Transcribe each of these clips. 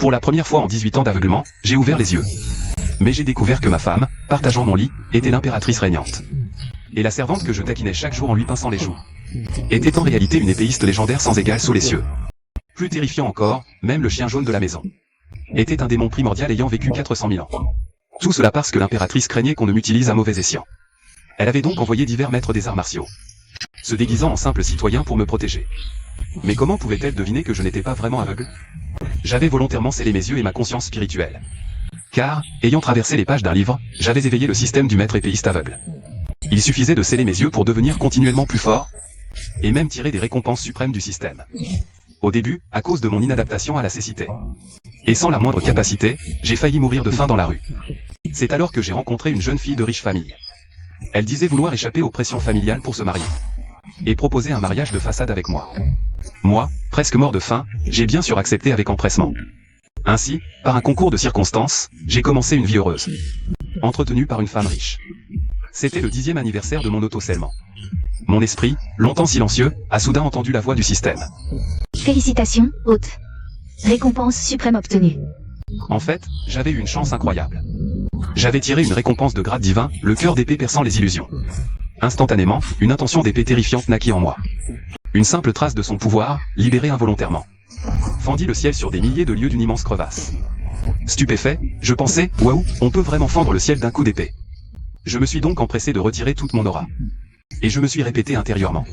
Pour la première fois en 18 ans d'aveuglement, j'ai ouvert les yeux. Mais j'ai découvert que ma femme, partageant mon lit, était l'impératrice régnante. Et la servante que je taquinais chaque jour en lui pinçant les joues était en réalité une épéiste légendaire sans égal sous les cieux. Plus terrifiant encore, même le chien jaune de la maison était un démon primordial ayant vécu 400 000 ans. Tout cela parce que l'impératrice craignait qu'on ne m'utilise à mauvais escient. Elle avait donc envoyé divers maîtres des arts martiaux, se déguisant en simple citoyen pour me protéger. Mais comment pouvait-elle deviner que je n'étais pas vraiment aveugle? J'avais volontairement scellé mes yeux et ma conscience spirituelle. Car, ayant traversé les pages d'un livre, j'avais éveillé le système du maître épéiste aveugle. Il suffisait de sceller mes yeux pour devenir continuellement plus fort, et même tirer des récompenses suprêmes du système. Au début, à cause de mon inadaptation à la cécité, et sans la moindre capacité, j'ai failli mourir de faim dans la rue. C'est alors que j'ai rencontré une jeune fille de riche famille. Elle disait vouloir échapper aux pressions familiales pour se marier, et proposer un mariage de façade avec moi. Moi, presque mort de faim, j'ai bien sûr accepté avec empressement. Ainsi, par un concours de circonstances, j'ai commencé une vie heureuse, entretenue par une femme riche. C'était le 10e anniversaire de mon auto-scellement. Mon esprit, longtemps silencieux, a soudain entendu la voix du système. Félicitations, hôte. Récompense suprême obtenue. En fait, j'avais eu une chance incroyable. J'avais tiré une récompense de grade divin, le cœur d'épée perçant les illusions. Instantanément, une intention d'épée terrifiante naquit en moi. Une simple trace de son pouvoir, libérée involontairement, fendit le ciel sur des milliers de lieues d'une immense crevasse. Stupéfait, je pensais, waouh, on peut vraiment fendre le ciel d'un coup d'épée. Je me suis donc empressé de retirer toute mon aura. Et je me suis répété intérieurement.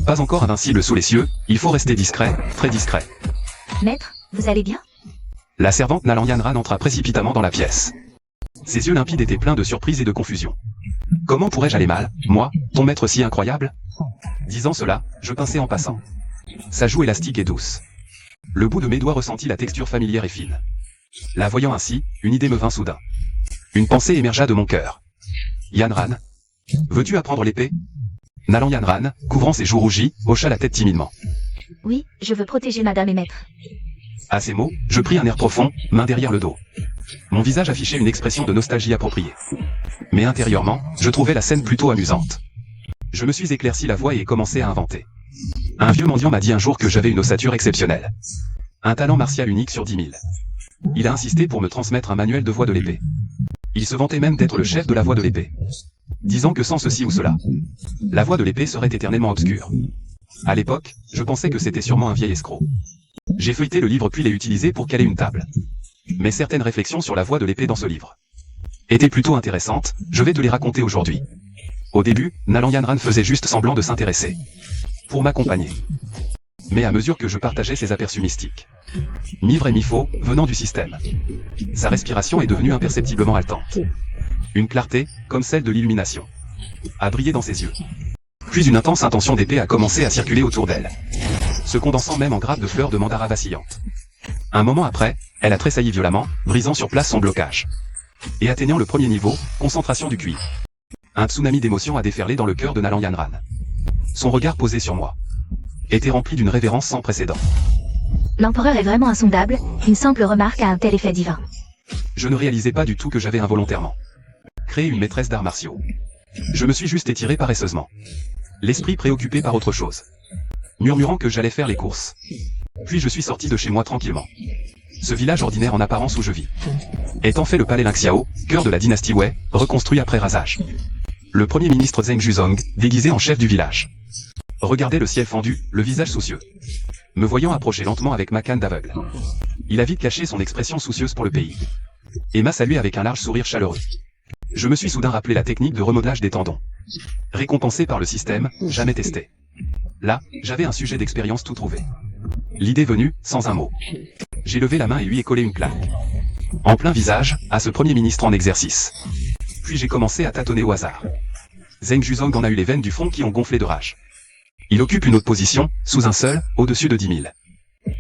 Pas encore invincible sous les cieux, il faut rester discret, très discret. Maître, vous allez bien? La servante Nalanyan entra précipitamment dans la pièce. Ses yeux limpides étaient pleins de surprise et de confusion. Comment pourrais-je aller mal, moi, ton maître si incroyable? Disant cela, je pinçai en passant. Sa joue élastique et douce. Le bout de mes doigts ressentit la texture familière et fine. La voyant ainsi, une idée me vint soudain. Une pensée émergea de mon cœur. Yanran, veux-tu apprendre l'épée? Nalanyan, couvrant ses joues rougies, hocha la tête timidement. Oui, je veux protéger madame et maître. À ces mots, je pris un air profond, main derrière le dos. Mon visage affichait une expression de nostalgie appropriée. Mais intérieurement, je trouvais la scène plutôt amusante. Je me suis éclairci la voix et ai commencé à inventer. Un vieux mendiant m'a dit un jour que j'avais une ossature exceptionnelle. Un talent martial unique sur 10 000. Il a insisté pour me transmettre un manuel de voie de l'épée. Il se vantait même d'être le chef de la voie de l'épée, disant que sans ceci ou cela, la voie de l'épée serait éternellement obscure. À l'époque, je pensais que c'était sûrement un vieil escroc. J'ai feuilleté le livre puis l'ai utilisé pour caler une table. Mais certaines réflexions sur la voie de l'épée dans ce livre étaient plutôt intéressantes, je vais te les raconter aujourd'hui. Au début, Nalanyan faisait juste semblant de s'intéresser, pour m'accompagner. Mais à mesure que je partageais ses aperçus mystiques, mi-vrai mi-faux, venant du système, sa respiration est devenue imperceptiblement haletante. Une clarté, comme celle de l'illumination, a brillé dans ses yeux. Puis une intense intention d'épée a commencé à circuler autour d'elle, se condensant même en grappes de fleurs de mandara vacillantes. Un moment après, elle a tressailli violemment, brisant sur place son blocage. Et atteignant le premier niveau, concentration du cuivre. Un tsunami d'émotions a déferlé dans le cœur de Nalanyan. Son regard posé sur moi était rempli d'une révérence sans précédent. L'empereur est vraiment insondable, une simple remarque a un tel effet divin. Je ne réalisais pas du tout que j'avais involontairement créé une maîtresse d'arts martiaux. Je me suis juste étiré paresseusement, l'esprit préoccupé par autre chose, murmurant que j'allais faire les courses. Puis je suis sorti de chez moi tranquillement. Ce village ordinaire en apparence où je vis est en fait le palais Lingxiao, cœur de la dynastie Wei, reconstruit après rasage. Le premier ministre Zheng Juzong, déguisé en chef du village, regardait le ciel fendu, le visage soucieux. Me voyant approcher lentement avec ma canne d'aveugle, il a vite caché son expression soucieuse pour le pays, et m'a salué avec un large sourire chaleureux. Je me suis soudain rappelé la technique de remodelage des tendons, récompensée par le système, jamais testée. Là, j'avais un sujet d'expérience tout trouvé. L'idée venue, sans un mot. J'ai levé la main et lui ai collé une claque en plein visage, à ce premier ministre en exercice. Puis j'ai commencé à tâtonner au hasard. Zheng Juzong en a eu les veines du front qui ont gonflé de rage. Il occupe une autre position, sous un seul, au-dessus de 10 000.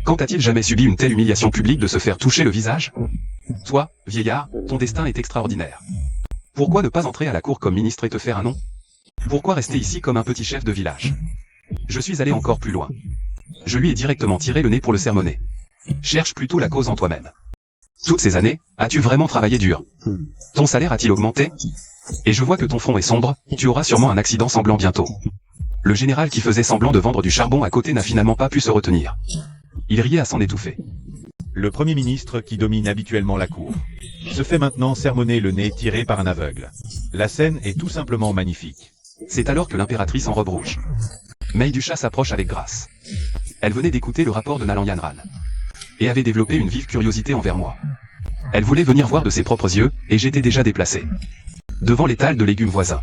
Quand a-t-il jamais subi une telle humiliation publique de se faire toucher le visage? Toi, vieillard, ton destin est extraordinaire. Pourquoi ne pas entrer à la cour comme ministre et te faire un nom? Pourquoi rester ici comme un petit chef de village? Je suis allé encore plus loin. Je lui ai directement tiré le nez pour le sermonner. Cherche plutôt la cause en toi-même. Toutes ces années, as-tu vraiment travaillé dur? Ton salaire a-t-il augmenté? Et je vois que ton front est sombre, tu auras sûrement un accident sanglant bientôt. Le général qui faisait semblant de vendre du charbon à côté n'a finalement pas pu se retenir. Il riait à s'en étouffer. le Premier ministre qui domine habituellement la cour, se fait maintenant sermonner le nez tiré par un aveugle. La scène est tout simplement magnifique. C'est alors que l'impératrice en robe rouge, Mei du Chat, s'approche avec grâce. Elle venait d'écouter le rapport de Nalan Yanran et avait développé une vive curiosité envers moi. Elle voulait venir voir de ses propres yeux, et j'étais déjà déplacé devant l'étal de légumes voisins.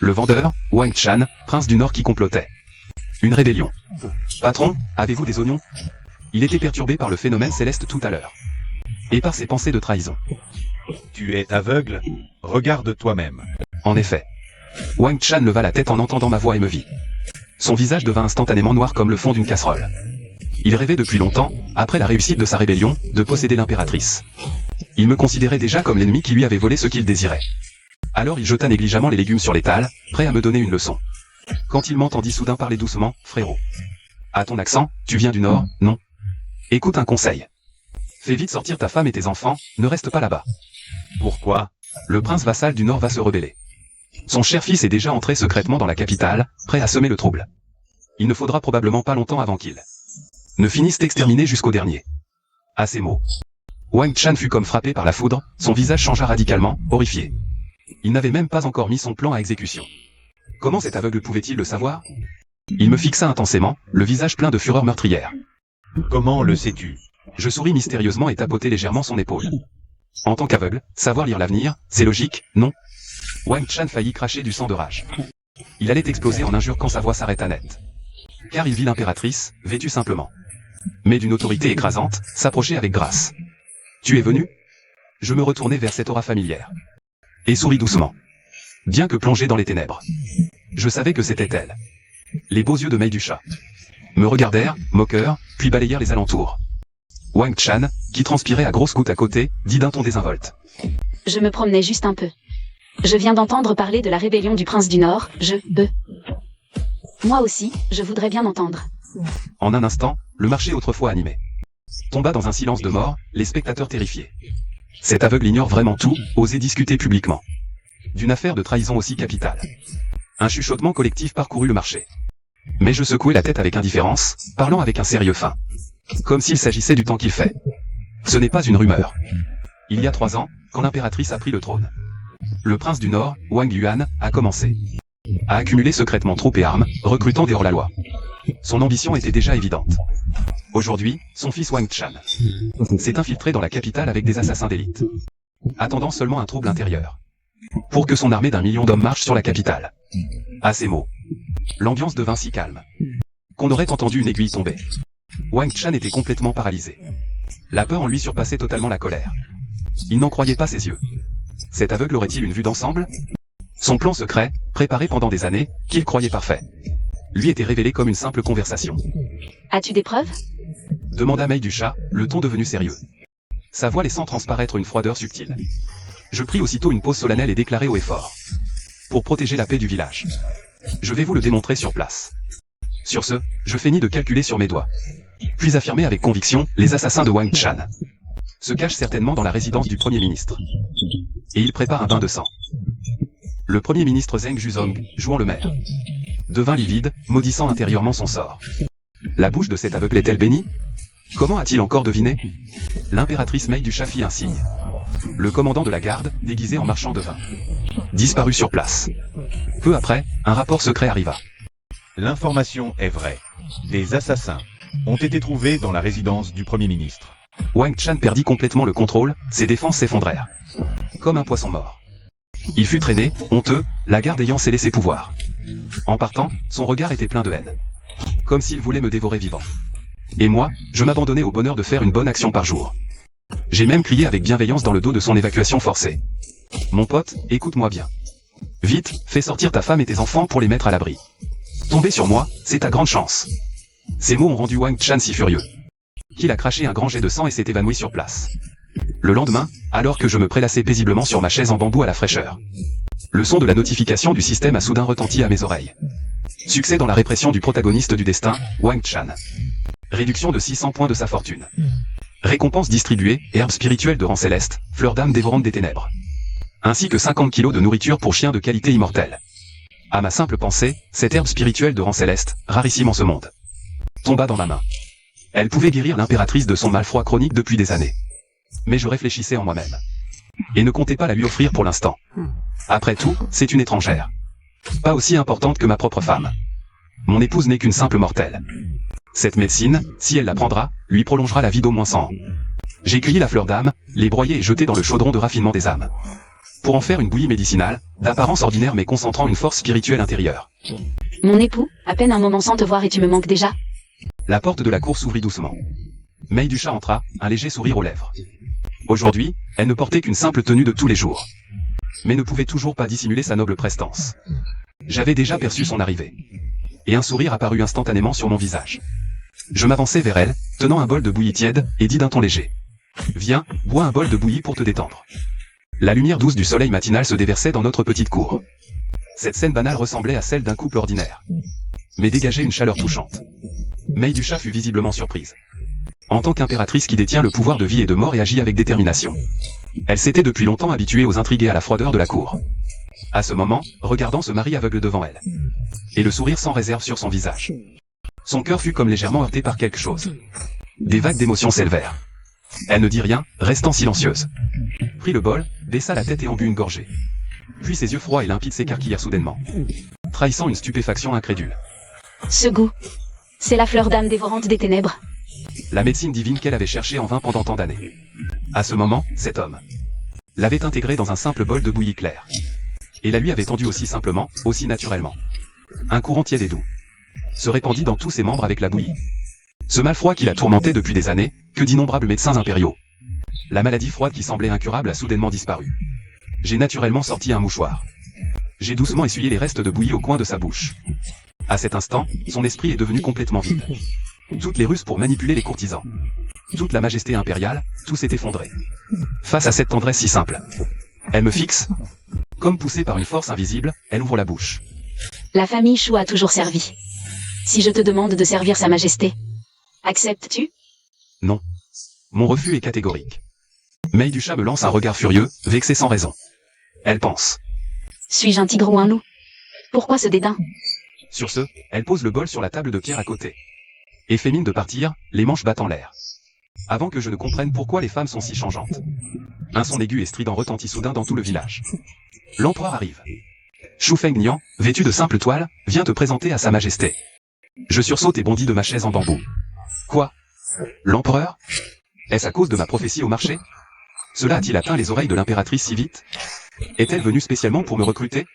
Le vendeur, Wang Chan, prince du Nord qui complotait une rébellion. Patron, avez-vous des oignons? Il était perturbé par le phénomène céleste tout à l'heure et par ses pensées de trahison. Tu es aveugle? Regarde toi-même. En effet. Wang Chan leva la tête en entendant ma voix et me vit. Son visage devint instantanément noir comme le fond d'une casserole. Il rêvait depuis longtemps, après la réussite de sa rébellion, de posséder l'impératrice. Il me considérait déjà comme l'ennemi qui lui avait volé ce qu'il désirait. Alors il jeta négligemment les légumes sur l'étal, prêt à me donner une leçon. Quand il m'entendit soudain parler doucement, frérot. À ton accent, tu viens du Nord, non? Écoute un conseil. Fais vite sortir ta femme et tes enfants, ne reste pas là-bas. Pourquoi? Le prince vassal du Nord va se rebeller. Son cher fils est déjà entré secrètement dans la capitale, prêt à semer le trouble. Il ne faudra probablement pas longtemps avant qu'il ne finisse d'exterminer jusqu'au dernier. À ces mots, Wang Chan fut comme frappé par la foudre, son visage changea radicalement, horrifié. Il n'avait même pas encore mis son plan à exécution. Comment cet aveugle pouvait-il le savoir? Il me fixa intensément, le visage plein de fureur meurtrière. Comment le sais-tu? Je souris mystérieusement et tapotai légèrement son épaule. En tant qu'aveugle, savoir lire l'avenir, c'est logique, non? Wang Chan faillit cracher du sang de rage. Il allait exploser en injures quand sa voix s'arrêta net. Car il vit l'impératrice, vêtue simplement, mais d'une autorité écrasante, s'approcher avec grâce. Tu es venu? Je me retournai vers cette aura familière et souris doucement. Bien que plongé dans les ténèbres, je savais que c'était elle. Les beaux yeux de Mei du Chat me regardèrent, moqueurs, puis balayèrent les alentours. Wang Chan, qui transpirait à grosses gouttes à côté, dit d'un ton désinvolte. Je me promenais juste un peu. Je viens d'entendre parler de la rébellion du prince du Nord, Moi aussi, je voudrais bien entendre. En un instant, le marché autrefois animé tomba dans un silence de mort, les spectateurs terrifiés. Cet aveugle ignore vraiment tout, osait discuter publiquement d'une affaire de trahison aussi capitale. Un chuchotement collectif parcourut le marché. Mais je secouai la tête avec indifférence, parlant avec un sérieux fin. Comme s'il s'agissait du temps qu'il fait. Ce n'est pas une rumeur. Il y a 3 ans, quand l'impératrice a pris le trône, le prince du Nord, Wang Yuan, a commencé à accumuler secrètement troupes et armes, recrutant des hors-la-loi. Son ambition était déjà évidente. Aujourd'hui, son fils Wang Chan s'est infiltré dans la capitale avec des assassins d'élite, attendant seulement un trouble intérieur pour que son armée d'1 million d'hommes marche sur la capitale. À ces mots, l'ambiance devint si calme qu'on aurait entendu une aiguille tomber. Wang Chan était complètement paralysé. La peur en lui surpassait totalement la colère. Il n'en croyait pas ses yeux. Cet aveugle aurait-il une vue d'ensemble? Son plan secret, préparé pendant des années, qu'il croyait parfait, lui était révélé comme une simple conversation. As-tu des preuves? Demanda Mei du Chat, le ton devenu sérieux, sa voix laissant transparaître une froideur subtile. Je pris aussitôt une pause solennelle et déclarai haut et fort. Pour protéger la paix du village, je vais vous le démontrer sur place. Sur ce, je feignis de calculer sur mes doigts. Puis affirmer avec conviction, les assassins de Wang Chan se cachent certainement dans la résidence du Premier ministre. Et ils préparent un bain de sang. Le Premier ministre Zheng Juzong, jouant le maire, devint livide, maudissant intérieurement son sort. La bouche de cet aveugle est-elle bénie? Comment a-t-il encore deviné? L'impératrice Mei du Chat fit un signe. Le commandant de la garde, déguisé en marchand de vin, disparut sur place. Peu après, un rapport secret arriva. L'information est vraie. Des assassins ont été trouvés dans la résidence du Premier ministre. Wang Chan perdit complètement le contrôle, ses défenses s'effondrèrent comme un poisson mort. Il fut traîné, honteux, la garde ayant scellé ses pouvoirs. En partant, son regard était plein de haine, comme s'il voulait me dévorer vivant. Et moi, je m'abandonnais au bonheur de faire une bonne action par jour. J'ai même crié avec bienveillance dans le dos de son évacuation forcée. Mon pote, écoute-moi bien. Vite, fais sortir ta femme et tes enfants pour les mettre à l'abri. Tomber sur moi, c'est ta grande chance. Ces mots ont rendu Wang Chan si furieux qu'il a craché un grand jet de sang et s'est évanoui sur place. Le lendemain, alors que je me prélassais paisiblement sur ma chaise en bambou à la fraîcheur, le son de la notification du système a soudain retenti à mes oreilles. Succès dans la répression du protagoniste du destin, Wang Chan. Réduction de 600 points de sa fortune. Récompense distribuée, herbe spirituelle de rang céleste, fleur d'âme dévorante des ténèbres. Ainsi que 50 kilos de nourriture pour chiens de qualité immortelle. À ma simple pensée, cette herbe spirituelle de rang céleste, rarissime en ce monde, tomba dans ma main. Elle pouvait guérir l'impératrice de son mal-froid chronique depuis des années. Mais je réfléchissais en moi-même. Et ne comptais pas la lui offrir pour l'instant. Après tout, c'est une étrangère. Pas aussi importante que ma propre femme. Mon épouse n'est qu'une simple mortelle. Cette médecine, si elle la prendra, lui prolongera la vie d'au moins 100 ans. J'ai cueilli la fleur d'âme, l'ai broyée et jetée dans le chaudron de raffinement des âmes. Pour en faire une bouillie médicinale, d'apparence ordinaire mais concentrant une force spirituelle intérieure. Mon époux, à peine un moment sans te voir et tu me manques déjà. La porte de la cour s'ouvrit doucement. May du chat entra, un léger sourire aux lèvres. Aujourd'hui, elle ne portait qu'une simple tenue de tous les jours. Mais ne pouvait toujours pas dissimuler sa noble prestance. J'avais déjà perçu son arrivée. Et un sourire apparut instantanément sur mon visage. Je m'avançai vers elle, tenant un bol de bouillie tiède, et dis d'un ton léger. Viens, bois un bol de bouillie pour te détendre. La lumière douce du soleil matinal se déversait dans notre petite cour. Cette scène banale ressemblait à celle d'un couple ordinaire. Mais dégageait une chaleur touchante. May du chat fut visiblement surprise. En tant qu'impératrice qui détient le pouvoir de vie et de mort et agit avec détermination. Elle s'était depuis longtemps habituée aux intrigues et à la froideur de la cour. À ce moment, regardant ce mari aveugle devant elle. Et le sourire sans réserve sur son visage. Son cœur fut comme légèrement heurté par quelque chose. Des vagues d'émotions s'élevèrent. Elle ne dit rien, restant silencieuse. Prit le bol, baissa la tête et en but une gorgée. Puis ses yeux froids et limpides s'écarquillèrent soudainement. Trahissant une stupéfaction incrédule. Ce goût. C'est la fleur d'âme dévorante des ténèbres. La médecine divine qu'elle avait cherchée en vain pendant tant d'années. À ce moment, cet homme l'avait intégrée dans un simple bol de bouillie claire. Et la lui avait tendue aussi simplement, aussi naturellement. Un courant tiède et doux se répandit dans tous ses membres avec la bouillie. Ce mal-froid qui la tourmentait depuis des années, que d'innombrables médecins impériaux. La maladie froide qui semblait incurable a soudainement disparu. J'ai naturellement sorti un mouchoir. J'ai doucement essuyé les restes de bouillie au coin de sa bouche. À cet instant, son esprit est devenu complètement vide. Toutes les ruses pour manipuler les courtisans. Toute la majesté impériale, tout s'est effondré. Face à cette tendresse si simple. Elle me fixe. Comme poussée par une force invisible, elle ouvre la bouche. La famille Chou a toujours servi. Si je te demande de servir Sa Majesté, acceptes-tu? Non. Mon refus est catégorique. May du chat me lance un regard furieux, vexé sans raison. Elle pense. Suis-je un tigre ou un loup? Pourquoi ce dédain? Sur ce, elle pose le bol sur la table de pierre à côté. Et fait mine de partir, les manches battant l'air. Avant que je ne comprenne pourquoi les femmes sont si changeantes. Un son aigu et strident retentit soudain dans tout le village. L'empereur arrive. Shu Fengnian, vêtu de simple toile, vient te présenter à Sa Majesté. Je sursaute et bondis de ma chaise en bambou. Quoi? L'empereur? Est-ce à cause de ma prophétie au marché? Cela a-t-il atteint les oreilles de l'impératrice si vite? Est-elle venue spécialement pour me recruter?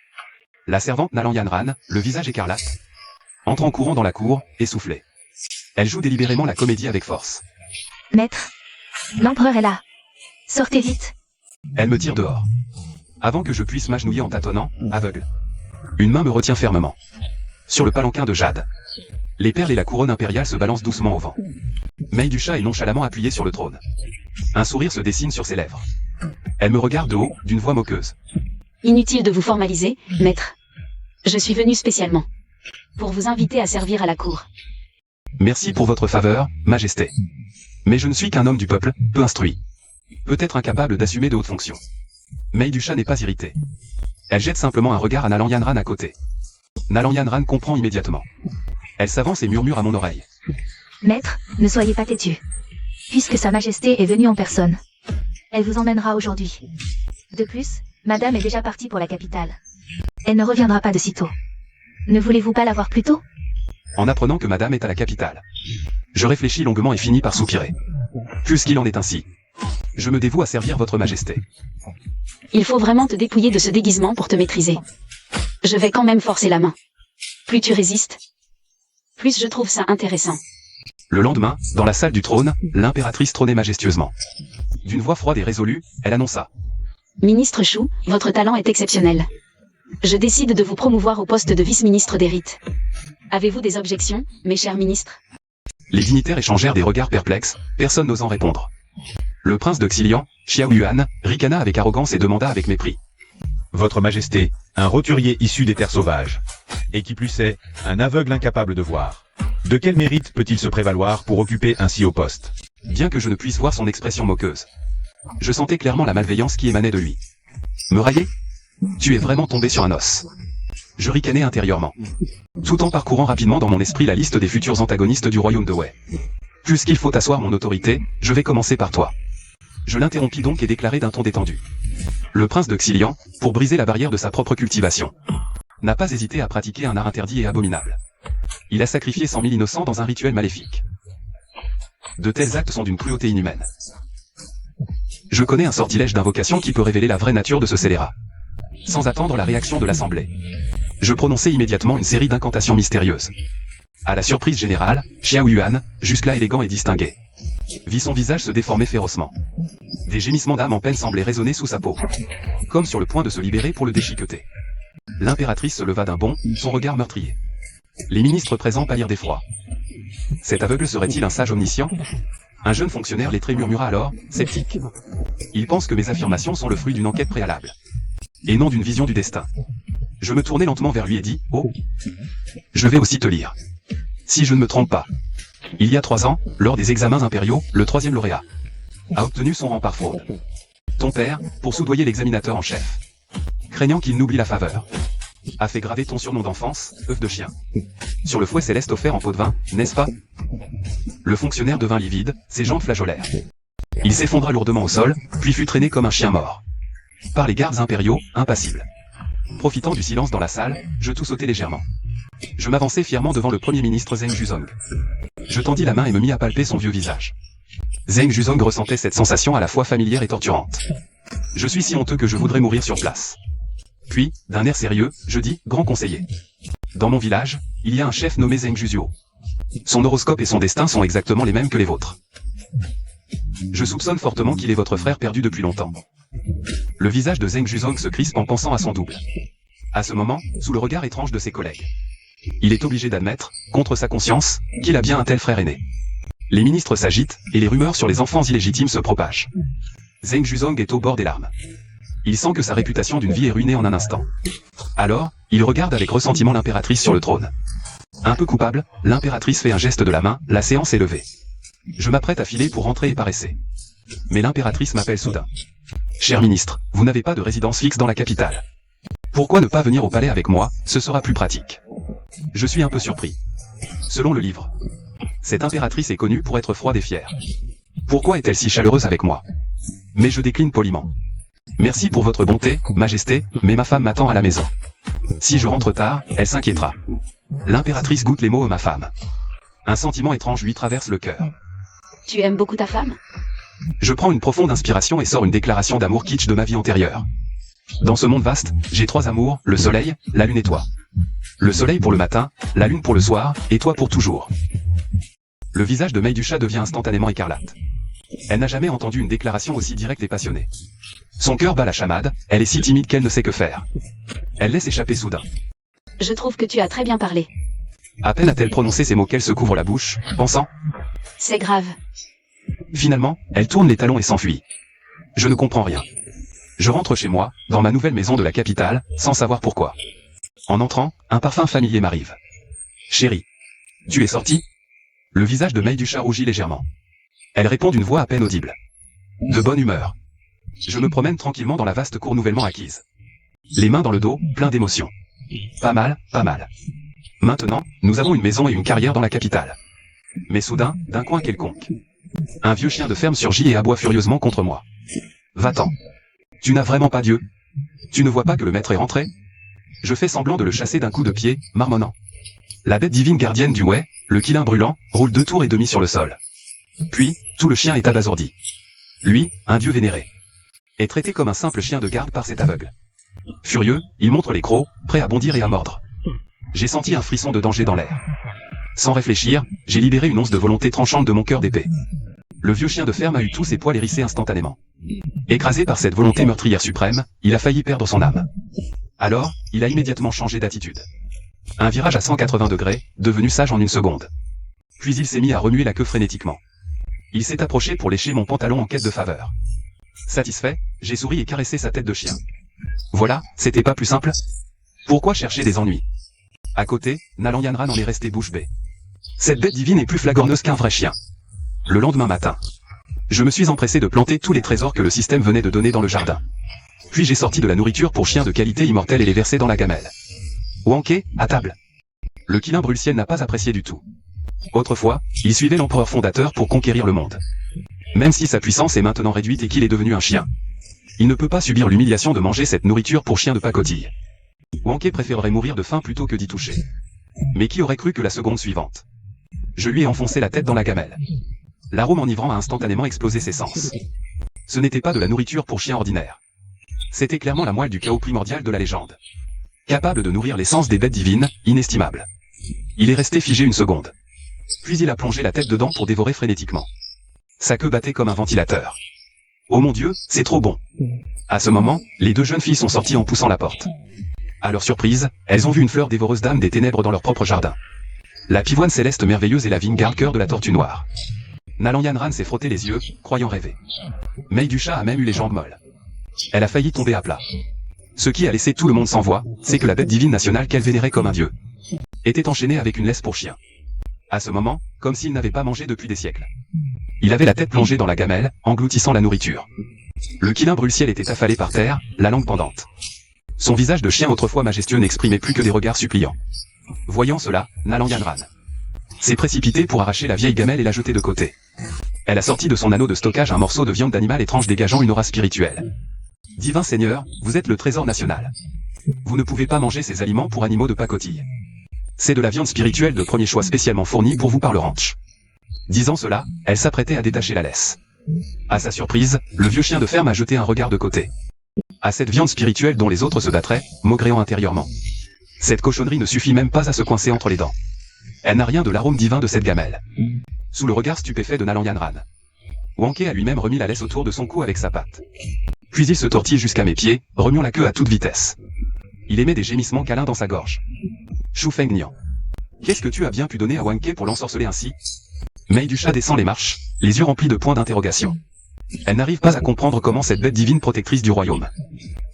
La servante Nalan Yanran, le visage écarlate, entre en courant dans la cour, essoufflée. Elle joue délibérément la comédie avec force. Maître, l'empereur est là. Sortez vite. Elle me tire dehors. Avant que je puisse m'agenouiller en tâtonnant, aveugle. Une main me retient fermement. Sur le palanquin de jade. Les perles et la couronne impériale se balancent doucement au vent. May du chat est nonchalamment appuyée sur le trône. Un sourire se dessine sur ses lèvres. Elle me regarde de haut, d'une voix moqueuse. Inutile de vous formaliser, maître. Je suis venu spécialement pour vous inviter à servir à la cour. Merci pour votre faveur, Majesté. Mais je ne suis qu'un homme du peuple, peu instruit. Peut-être incapable d'assumer de hautes fonctions. May du chat n'est pas irritée. Elle jette simplement un regard à Nalan Yanran à côté. Nalan Yanran comprend immédiatement. Elle s'avance et murmure à mon oreille. Maître, ne soyez pas têtu. Puisque Sa Majesté est venue en personne. Elle vous emmènera aujourd'hui. De plus, Madame est déjà partie pour la capitale. Elle ne reviendra pas de sitôt. Ne voulez-vous pas la voir plus tôt? En apprenant que Madame est à la capitale. Je réfléchis longuement et finis par soupirer. Puisqu'il en est ainsi. Je me dévoue à servir votre Majesté. Il faut vraiment te dépouiller de ce déguisement pour te maîtriser. Je vais quand même forcer la main. Plus tu résistes, plus je trouve ça intéressant. Le lendemain, dans la salle du trône, l'impératrice trônait majestueusement. D'une voix froide et résolue, elle annonça. Ministre Chou, votre talent est exceptionnel. Je décide de vous promouvoir au poste de vice-ministre des rites. Avez-vous des objections, mes chers ministres? Les dignitaires échangèrent des regards perplexes, personne n'osant répondre. Le prince de Xilian, Xiao Yuan, ricana avec arrogance et demanda avec mépris. Votre Majesté, un roturier issu des terres sauvages. Et qui plus est, un aveugle incapable de voir. De quel mérite peut-il se prévaloir pour occuper un si haut poste? Bien que je ne puisse voir son expression moqueuse. Je sentais clairement la malveillance qui émanait de lui. Me railler? Tu es vraiment tombé sur un os. Je ricanais intérieurement. Tout en parcourant rapidement dans mon esprit la liste des futurs antagonistes du royaume de Wei. Puisqu'il faut asseoir mon autorité, je vais commencer par toi. Je l'interrompis donc et déclarai d'un ton détendu. Le prince de Xilian, pour briser la barrière de sa propre cultivation, n'a pas hésité à pratiquer un art interdit et abominable. Il a sacrifié 100 000 innocents dans un rituel maléfique. De tels actes sont d'une cruauté inhumaine. Je connais un sortilège d'invocation qui peut révéler la vraie nature de ce scélérat. Sans attendre la réaction de l'assemblée, je prononçai immédiatement une série d'incantations mystérieuses. À la surprise générale, Xiao Yuan, jusque-là élégant et distingué, vit son visage se déformer férocement. Des gémissements d'âme en peine semblaient résonner sous sa peau, comme sur le point de se libérer pour le déchiqueter. L'impératrice se leva d'un bond, son regard meurtrier. Les ministres présents pâlirent d'effroi. Cet aveugle serait-il un sage omniscient? Un jeune fonctionnaire lettré murmura alors, sceptique. Il pense que mes affirmations sont le fruit d'une enquête préalable, et non d'une vision du destin. Je me tournai lentement vers lui et dis, oh, je vais aussi te lire. Si je ne me trompe pas. Il y a 3 ans, lors des examens impériaux, le 3e lauréat a obtenu son rang par fraude. Ton père, pour soudoyer l'examinateur en chef, craignant qu'il n'oublie la faveur, a fait graver ton surnom d'enfance, œuf de chien, sur le fouet céleste offert en pot de vin, n'est-ce pas? Le fonctionnaire devint livide, ses jambes flageolèrent. Il s'effondra lourdement au sol, puis fut traîné comme un chien mort par les gardes impériaux, impassibles. Profitant du silence dans la salle, je toussautai légèrement. Je m'avançai fièrement devant le premier ministre Zheng Juzong. Je tendis la main et me mis à palper son vieux visage. Zheng Juzong ressentait cette sensation à la fois familière et torturante. Je suis si honteux que je voudrais mourir sur place. Puis, d'un air sérieux, je dis, grand conseiller. Dans mon village, il y a un chef nommé Zheng Juzio. Son horoscope et son destin sont exactement les mêmes que les vôtres. Je soupçonne fortement qu'il est votre frère perdu depuis longtemps. Le visage de Zheng Juzong se crispe en pensant à son double. À ce moment, sous le regard étrange de ses collègues, il est obligé d'admettre, contre sa conscience, qu'il a bien un tel frère aîné. Les ministres s'agitent, et les rumeurs sur les enfants illégitimes se propagent. Zheng Juzong est au bord des larmes. Il sent que sa réputation d'une vie est ruinée en un instant. Alors, il regarde avec ressentiment l'impératrice sur le trône. Un peu coupable, l'impératrice fait un geste de la main, la séance est levée. Je m'apprête à filer pour rentrer et paresser. Mais l'impératrice m'appelle soudain. Cher ministre, vous n'avez pas de résidence fixe dans la capitale. Pourquoi ne pas venir au palais avec moi, ce sera plus pratique. Je suis un peu surpris. Selon le livre, cette impératrice est connue pour être froide et fière. Pourquoi est-elle si chaleureuse avec moi? Mais je décline poliment. Merci pour votre bonté, majesté, mais ma femme m'attend à la maison. Si je rentre tard, elle s'inquiétera. L'impératrice goûte les mots de ma femme. Un sentiment étrange lui traverse le cœur. Tu aimes beaucoup ta femme? Je prends une profonde inspiration et sors une déclaration d'amour kitsch de ma vie antérieure. Dans ce monde vaste, j'ai 3 amours, le soleil, la lune et toi. Le soleil pour le matin, la lune pour le soir, et toi pour toujours. Le visage de Mei du chat devient instantanément écarlate. Elle n'a jamais entendu une déclaration aussi directe et passionnée. Son cœur bat la chamade, elle est si timide qu'elle ne sait que faire. Elle laisse échapper soudain. Je trouve que tu as très bien parlé. À peine a-t-elle prononcé ces mots qu'elle se couvre la bouche, pensant. C'est grave. Finalement, elle tourne les talons et s'enfuit. Je ne comprends rien. Je rentre chez moi, dans ma nouvelle maison de la capitale, sans savoir pourquoi. En entrant, un parfum familier m'arrive. Chérie. Tu es sortie? Le visage de Mei du chat rougit légèrement. Elle répond d'une voix à peine audible. De bonne humeur. Je me promène tranquillement dans la vaste cour nouvellement acquise. Les mains dans le dos, plein d'émotions. Pas mal, pas mal. Maintenant, nous avons une maison et une carrière dans la capitale. Mais soudain, d'un coin quelconque, un vieux chien de ferme surgit et aboie furieusement contre moi. Va-t'en. Tu n'as vraiment pas Dieu? Tu ne vois pas que le maître est rentré? Je fais semblant de le chasser d'un coup de pied, marmonnant. La bête divine gardienne du Wei, le quilin brûlant, roule 2 tours et demi sur le sol. Puis, tout le chien est abasourdi. Lui, un dieu vénéré, est traité comme un simple chien de garde par cet aveugle. Furieux, il montre les crocs, prêt à bondir et à mordre. J'ai senti un frisson de danger dans l'air. Sans réfléchir, j'ai libéré une once de volonté tranchante de mon cœur d'épée. Le vieux chien de ferme a eu tous ses poils hérissés instantanément. Écrasé par cette volonté meurtrière suprême, il a failli perdre son âme. Alors, il a immédiatement changé d'attitude. Un virage à 180 degrés, devenu sage en une seconde. Puis il s'est mis à remuer la queue frénétiquement. Il s'est approché pour lécher mon pantalon en quête de faveur. Satisfait, j'ai souri et caressé sa tête de chien. Voilà, c'était pas plus simple? Pourquoi chercher des ennuis? À côté, Nalan Yanran en est resté bouche bée. Cette bête divine est plus flagorneuse qu'un vrai chien. Le lendemain matin, je me suis empressé de planter tous les trésors que le système venait de donner dans le jardin. Puis j'ai sorti de la nourriture pour chiens de qualité immortelle et les versé dans la gamelle. Wanké, à table. Le quilin brulciel n'a pas apprécié du tout. Autrefois, il suivait l'empereur fondateur pour conquérir le monde. Même si sa puissance est maintenant réduite et qu'il est devenu un chien, il ne peut pas subir l'humiliation de manger cette nourriture pour chien de pacotille. Wanké préférerait mourir de faim plutôt que d'y toucher. Mais qui aurait cru que la seconde suivante? Je lui ai enfoncé la tête dans la gamelle. L'arôme enivrant a instantanément explosé ses sens. Ce n'était pas de la nourriture pour chien ordinaire. C'était clairement la moelle du chaos primordial de la légende. Capable de nourrir l'essence des bêtes divines, inestimable. Il est resté figé une seconde. Puis il a plongé la tête dedans pour dévorer frénétiquement. Sa queue battait comme un ventilateur. Oh mon Dieu, c'est trop bon. À ce moment, les deux jeunes filles sont sorties en poussant la porte. À leur surprise, elles ont vu une fleur dévoreuse d'âme des ténèbres dans leur propre jardin. La pivoine céleste merveilleuse et la vigne garde-cœur de la tortue noire. Nalan Yanran s'est frotté les yeux, croyant rêver. Mei du chat a même eu les jambes molles. Elle a failli tomber à plat. Ce qui a laissé tout le monde sans voix, c'est que la bête divine nationale qu'elle vénérait comme un dieu était enchaînée avec une laisse pour chien. À ce moment, comme s'il n'avait pas mangé depuis des siècles. Il avait la tête plongée dans la gamelle, engloutissant la nourriture. Le quilin brûle-ciel était affalé par terre, la langue pendante. Son visage de chien autrefois majestueux n'exprimait plus que des regards suppliants. Voyant cela, Nalan Yanran s'est précipité pour arracher la vieille gamelle et la jeter de côté. Elle a sorti de son anneau de stockage un morceau de viande d'animal étrange dégageant une aura spirituelle. Divin Seigneur, vous êtes le trésor national. Vous ne pouvez pas manger ces aliments pour animaux de pacotille. C'est de la viande spirituelle de premier choix spécialement fournie pour vous par le ranch. Disant cela, elle s'apprêtait à détacher la laisse. À sa surprise, le vieux chien de ferme a jeté un regard de côté. À cette viande spirituelle dont les autres se battraient, maugréant intérieurement. Cette cochonnerie ne suffit même pas à se coincer entre les dents. Elle n'a rien de l'arôme divin de cette gamelle. Sous le regard stupéfait de Nalan Yanran, Wanké a lui-même remis la laisse autour de son cou avec sa patte. Puis il se tortille jusqu'à mes pieds, remuant la queue à toute vitesse. Il émet des gémissements câlins dans sa gorge. Shu Feng Nian. Qu'est-ce que tu as bien pu donner à Wanké pour l'ensorceler ainsi? Mei du chat descend les marches, les yeux remplis de points d'interrogation. Elle n'arrive pas à comprendre comment cette bête divine protectrice du royaume,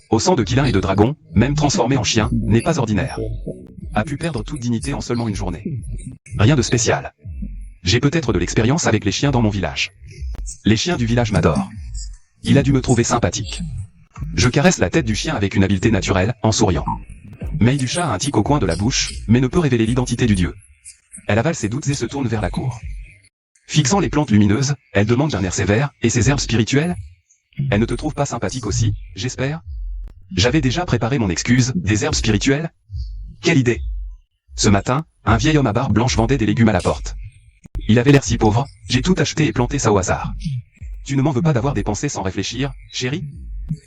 au sang de Quilin et de dragon, même transformée en chien, n'est pas ordinaire. A pu perdre toute dignité en seulement une journée. Rien de spécial. J'ai peut-être de l'expérience avec les chiens dans mon village. Les chiens du village m'adorent. Il a dû me trouver sympathique. Je caresse la tête du chien avec une habileté naturelle, en souriant. Mei du chat a un tic au coin de la bouche, mais ne peut révéler l'identité du dieu. Elle avale ses doutes et se tourne vers la cour. Fixant les plantes lumineuses, elle demande d'un air sévère, et ces herbes spirituelles? Elle ne te trouve pas sympathique aussi, j'espère? J'avais déjà préparé mon excuse, des herbes spirituelles? Quelle idée! Ce matin, un vieil homme à barbe blanche vendait des légumes à la porte. Il avait l'air si pauvre, j'ai tout acheté et planté ça au hasard. Tu ne m'en veux pas d'avoir dépensé sans réfléchir, chérie?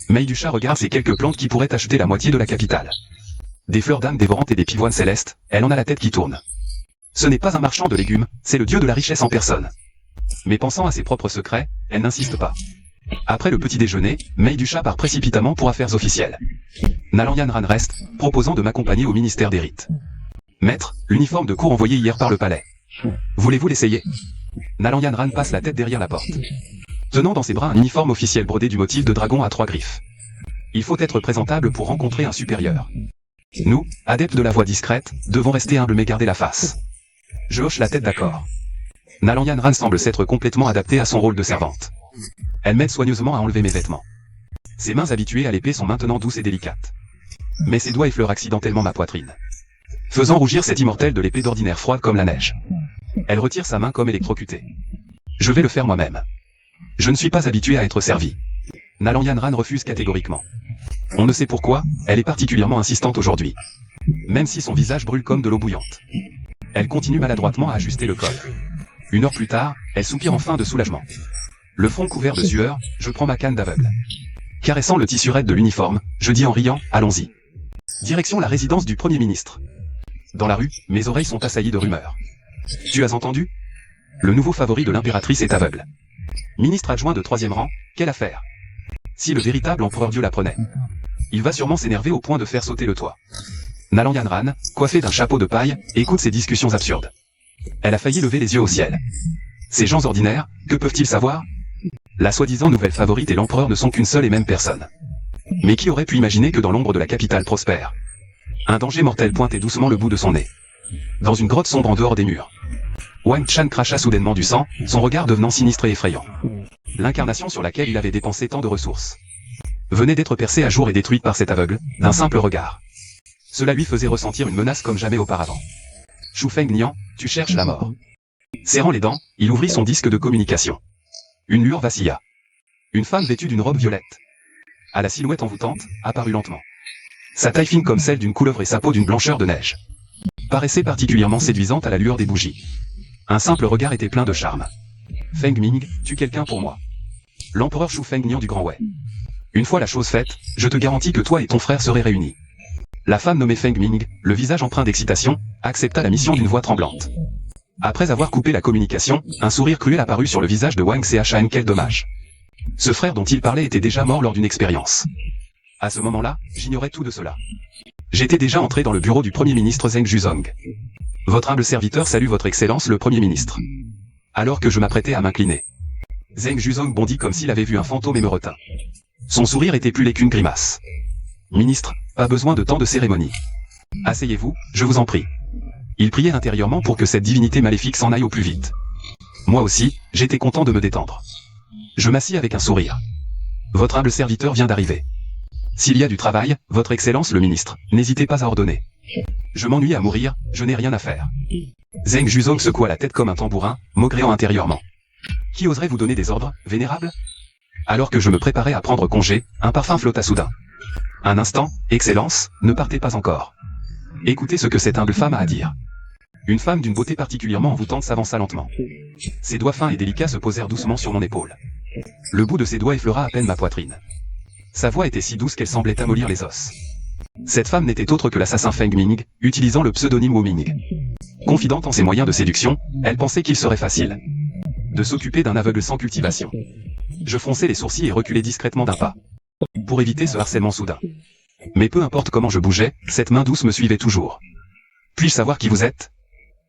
Mei du chat regarde ces quelques plantes qui pourraient acheter la moitié de la capitale. Des fleurs d'âme dévorantes et des pivoines célestes, elle en a la tête qui tourne. Ce n'est pas un marchand de légumes, c'est le dieu de la richesse en personne. Mais pensant à ses propres secrets, elle n'insiste pas. Après le petit déjeuner, Mei du chat part précipitamment pour affaires officielles. Nalan Yanran reste, proposant de m'accompagner au ministère des rites. Maître, l'uniforme de cour envoyé hier par le palais. Voulez-vous l'essayer? Nalan Yanran passe la tête derrière la porte. Tenant dans ses bras un uniforme officiel brodé du motif de dragon à 3 griffes. Il faut être présentable pour rencontrer un supérieur. Nous, adeptes de la voix discrète, devons rester humbles mais garder la face. Je hoche la tête d'accord. Nalan Yanran semble s'être complètement adaptée à son rôle de servante. Elle m'aide soigneusement à enlever mes vêtements. Ses mains habituées à l'épée sont maintenant douces et délicates. Mais ses doigts effleurent accidentellement ma poitrine, faisant rougir cette immortelle de l'épée d'ordinaire froide comme la neige. Elle retire sa main comme électrocutée. Je vais le faire moi-même. Je ne suis pas habitué à être servi. Nalan Yanran refuse catégoriquement. On ne sait pourquoi, elle est particulièrement insistante aujourd'hui. Même si son visage brûle comme de l'eau bouillante. Elle continue maladroitement à ajuster le col. 1 heure plus tard, elle soupire enfin de soulagement. Le front couvert de sueur, je prends ma canne d'aveugle. Caressant le tissu raide de l'uniforme, je dis en riant, allons-y. Direction la résidence du Premier ministre. Dans la rue, mes oreilles sont assaillies de rumeurs. Tu as entendu? Le nouveau favori de l'impératrice est aveugle. Ministre adjoint de 3e rang, quelle affaire? Si le véritable empereur Dieu l'apprenait, il va sûrement s'énerver au point de faire sauter le toit. Nalan Yanran, coiffée d'un chapeau de paille, écoute ces discussions absurdes. Elle a failli lever les yeux au ciel. Ces gens ordinaires, que peuvent-ils savoir? La soi-disant nouvelle favorite et l'empereur ne sont qu'une seule et même personne. Mais qui aurait pu imaginer que dans l'ombre de la capitale prospère, un danger mortel pointait doucement le bout de son nez. Dans une grotte sombre en dehors des murs, Wang Chan cracha soudainement du sang, son regard devenant sinistre et effrayant. L'incarnation sur laquelle il avait dépensé tant de ressources venait d'être percée à jour et détruite par cet aveugle, d'un simple regard. Cela lui faisait ressentir une menace comme jamais auparavant. Shu Feng Nian, tu cherches la mort. Serrant les dents, il ouvrit son disque de communication. Une lueur vacilla. Une femme vêtue d'une robe violette, à la silhouette envoûtante, apparut lentement. Sa taille fine comme celle d'une couleuvre et sa peau d'une blancheur de neige paraissait particulièrement séduisante à la lueur des bougies. Un simple regard était plein de charme. Feng Ming, tue quelqu'un pour moi. L'empereur Shu Feng Nian du Grand Wei. Une fois la chose faite, je te garantis que toi et ton frère seraient réunis. La femme nommée Feng Ming, le visage empreint d'excitation, accepta la mission d'une voix tremblante. Après avoir coupé la communication, un sourire cruel apparut sur le visage de Wang Xiaoshan. Quel dommage. Ce frère dont il parlait était déjà mort lors d'une expérience. À ce moment-là, j'ignorais tout de cela. J'étais déjà entré dans le bureau du Premier ministre Zheng Juzong. Votre humble serviteur salue votre Excellence le Premier ministre. Alors que je m'apprêtais à m'incliner, Zheng Juzong bondit comme s'il avait vu un fantôme et me retint. Son sourire était plus laid qu'une grimace. Ministre, pas besoin de tant de cérémonie. Asseyez-vous, je vous en prie. Il priait intérieurement pour que cette divinité maléfique s'en aille au plus vite. Moi aussi, j'étais content de me détendre. Je m'assis avec un sourire. Votre humble serviteur vient d'arriver. S'il y a du travail, votre Excellence le ministre, n'hésitez pas à ordonner. Je m'ennuie à mourir, je n'ai rien à faire. Zheng Juzong secoua la tête comme un tambourin, maugréant intérieurement. Qui oserait vous donner des ordres, vénérable? Alors que je me préparais à prendre congé, un parfum flotta soudain. Un instant, Excellence, ne partez pas encore. Écoutez ce que cette humble femme a à dire. Une femme d'une beauté particulièrement envoûtante s'avança lentement. Ses doigts fins et délicats se posèrent doucement sur mon épaule. Le bout de ses doigts effleura à peine ma poitrine. Sa voix était si douce qu'elle semblait amollir les os. Cette femme n'était autre que l'assassin Feng Ming, utilisant le pseudonyme Wu Ming. Confidente en ses moyens de séduction, elle pensait qu'il serait facile de s'occuper d'un aveugle sans cultivation. Je fronçai les sourcils et reculai discrètement d'un pas, pour éviter ce harcèlement soudain. Mais peu importe comment je bougeais, cette main douce me suivait toujours. Puis-je savoir qui vous êtes?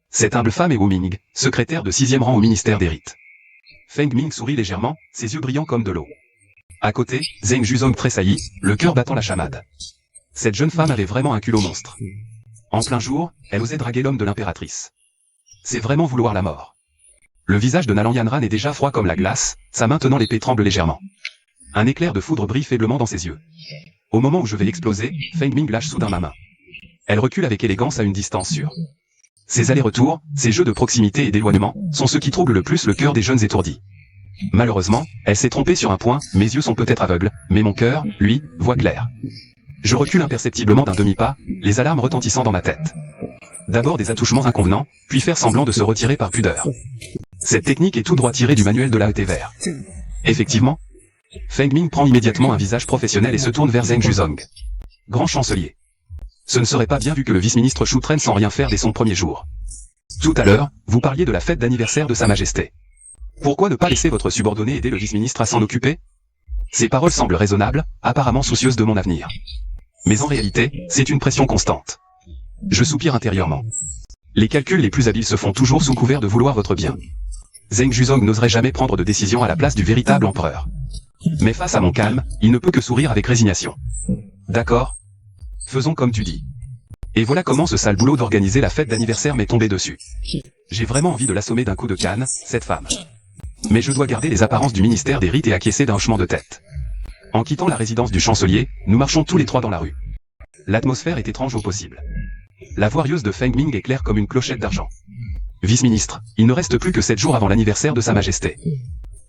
Cette humble femme est Wu Ming, secrétaire de 6e rang au ministère des rites. Feng Ming sourit légèrement, ses yeux brillants comme de l'eau. À côté, Zheng Juzong tressaillit, le cœur battant la chamade. Cette jeune femme avait vraiment un culot monstre. En plein jour, elle osait draguer l'homme de l'impératrice. C'est vraiment vouloir la mort. Le visage de Nalan Yanran est déjà froid comme la glace, sa main tenant l'épée tremble légèrement. Un éclair de foudre brille faiblement dans ses yeux. Au moment où je vais exploser, Feng Ming lâche soudain ma main. Elle recule avec élégance à une distance sûre. Ces allers-retours, ces jeux de proximité et d'éloignement, sont ceux qui troublent le plus le cœur des jeunes étourdis. Malheureusement, elle s'est trompée sur un point, mes yeux sont peut-être aveugles, mais mon cœur, lui, voit clair. Je recule imperceptiblement d'un demi-pas, les alarmes retentissant dans ma tête. D'abord des attouchements inconvenants, puis faire semblant de se retirer par pudeur. Cette technique est tout droit tirée du manuel de l'AET vert. Effectivement, Feng Ming prend immédiatement un visage professionnel et se tourne vers Zheng Juzong. Grand chancelier. Ce ne serait pas bien vu que le vice-ministre Shu traîne sans rien faire dès son premier jour. Tout à l'heure, vous parliez de la fête d'anniversaire de Sa Majesté. Pourquoi ne pas laisser votre subordonné aider le vice-ministre à s'en occuper? Ces paroles semblent raisonnables, apparemment soucieuses de mon avenir. Mais en réalité, c'est une pression constante. Je soupire intérieurement. Les calculs les plus habiles se font toujours sous couvert de vouloir votre bien. Zheng Juzong n'oserait jamais prendre de décision à la place du véritable empereur. Mais face à mon calme, il ne peut que sourire avec résignation. D'accord. Faisons comme tu dis. Et voilà comment ce sale boulot d'organiser la fête d'anniversaire m'est tombé dessus. J'ai vraiment envie de l'assommer d'un coup de canne, cette femme. Mais je dois garder les apparences du ministère des rites et acquiescer d'un hochement de tête. En quittant la résidence du chancelier, nous marchons tous les trois dans la rue. L'atmosphère est étrange au possible. La voix rieuse de Feng Ming est claire comme une clochette d'argent. Vice-ministre, il ne reste plus que 7 jours avant l'anniversaire de Sa Majesté.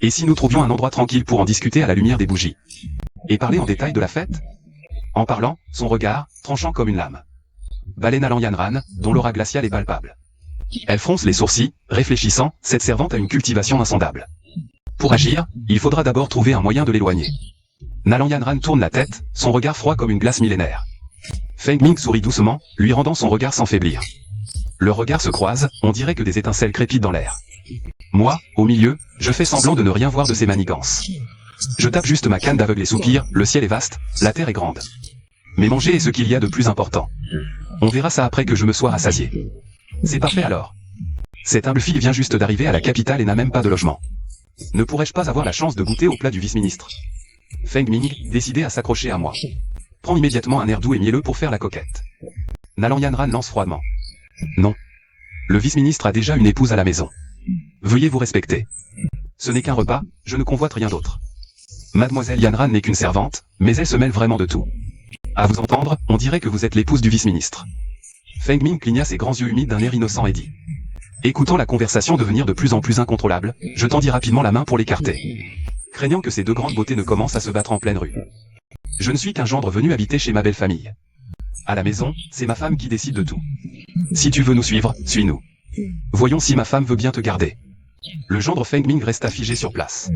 Et si nous trouvions un endroit tranquille pour en discuter à la lumière des bougies? Et parler en détail de la fête? En parlant, son regard, tranchant comme une lame, balaie Nalan Yanran, dont l'aura glaciale est palpable. Elle fronce les sourcils, réfléchissant, cette servante a une cultivation insondable. Pour agir, il faudra d'abord trouver un moyen de l'éloigner. Nalan Yanran tourne la tête, son regard froid comme une glace millénaire. Feng Ming sourit doucement, lui rendant son regard sans faiblir. Leurs regards se croisent, on dirait que des étincelles crépitent dans l'air. Moi, au milieu, je fais semblant de ne rien voir de ces manigances. Je tape juste ma canne d'aveugle et soupire, le ciel est vaste, la terre est grande. Mais manger est ce qu'il y a de plus important. On verra ça après que je me sois rassasié. C'est parfait alors. Cette humble fille vient juste d'arriver à la capitale et n'a même pas de logement. Ne pourrais-je pas avoir la chance de goûter au plat du vice-ministre? Feng Ming, décidé à s'accrocher à moi, prend immédiatement un air doux et mielleux pour faire la coquette. Nalan Yanran lance froidement. Non. Le vice-ministre a déjà une épouse à la maison. Veuillez vous respecter. Ce n'est qu'un repas, je ne convoite rien d'autre. Mademoiselle Yanran n'est qu'une servante, mais elle se mêle vraiment de tout. À vous entendre, on dirait que vous êtes l'épouse du vice-ministre. Feng Ming cligna ses grands yeux humides d'un air innocent et dit. Écoutant la conversation devenir de plus en plus incontrôlable, je tendis rapidement la main pour l'écarter, craignant que ces deux grandes beautés ne commencent à se battre en pleine rue. Je ne suis qu'un gendre venu habiter chez ma belle famille. À la maison, c'est ma femme qui décide de tout. Si tu veux nous suivre, suis-nous. Voyons si ma femme veut bien te garder. Le gendre Feng Ming resta figé sur place.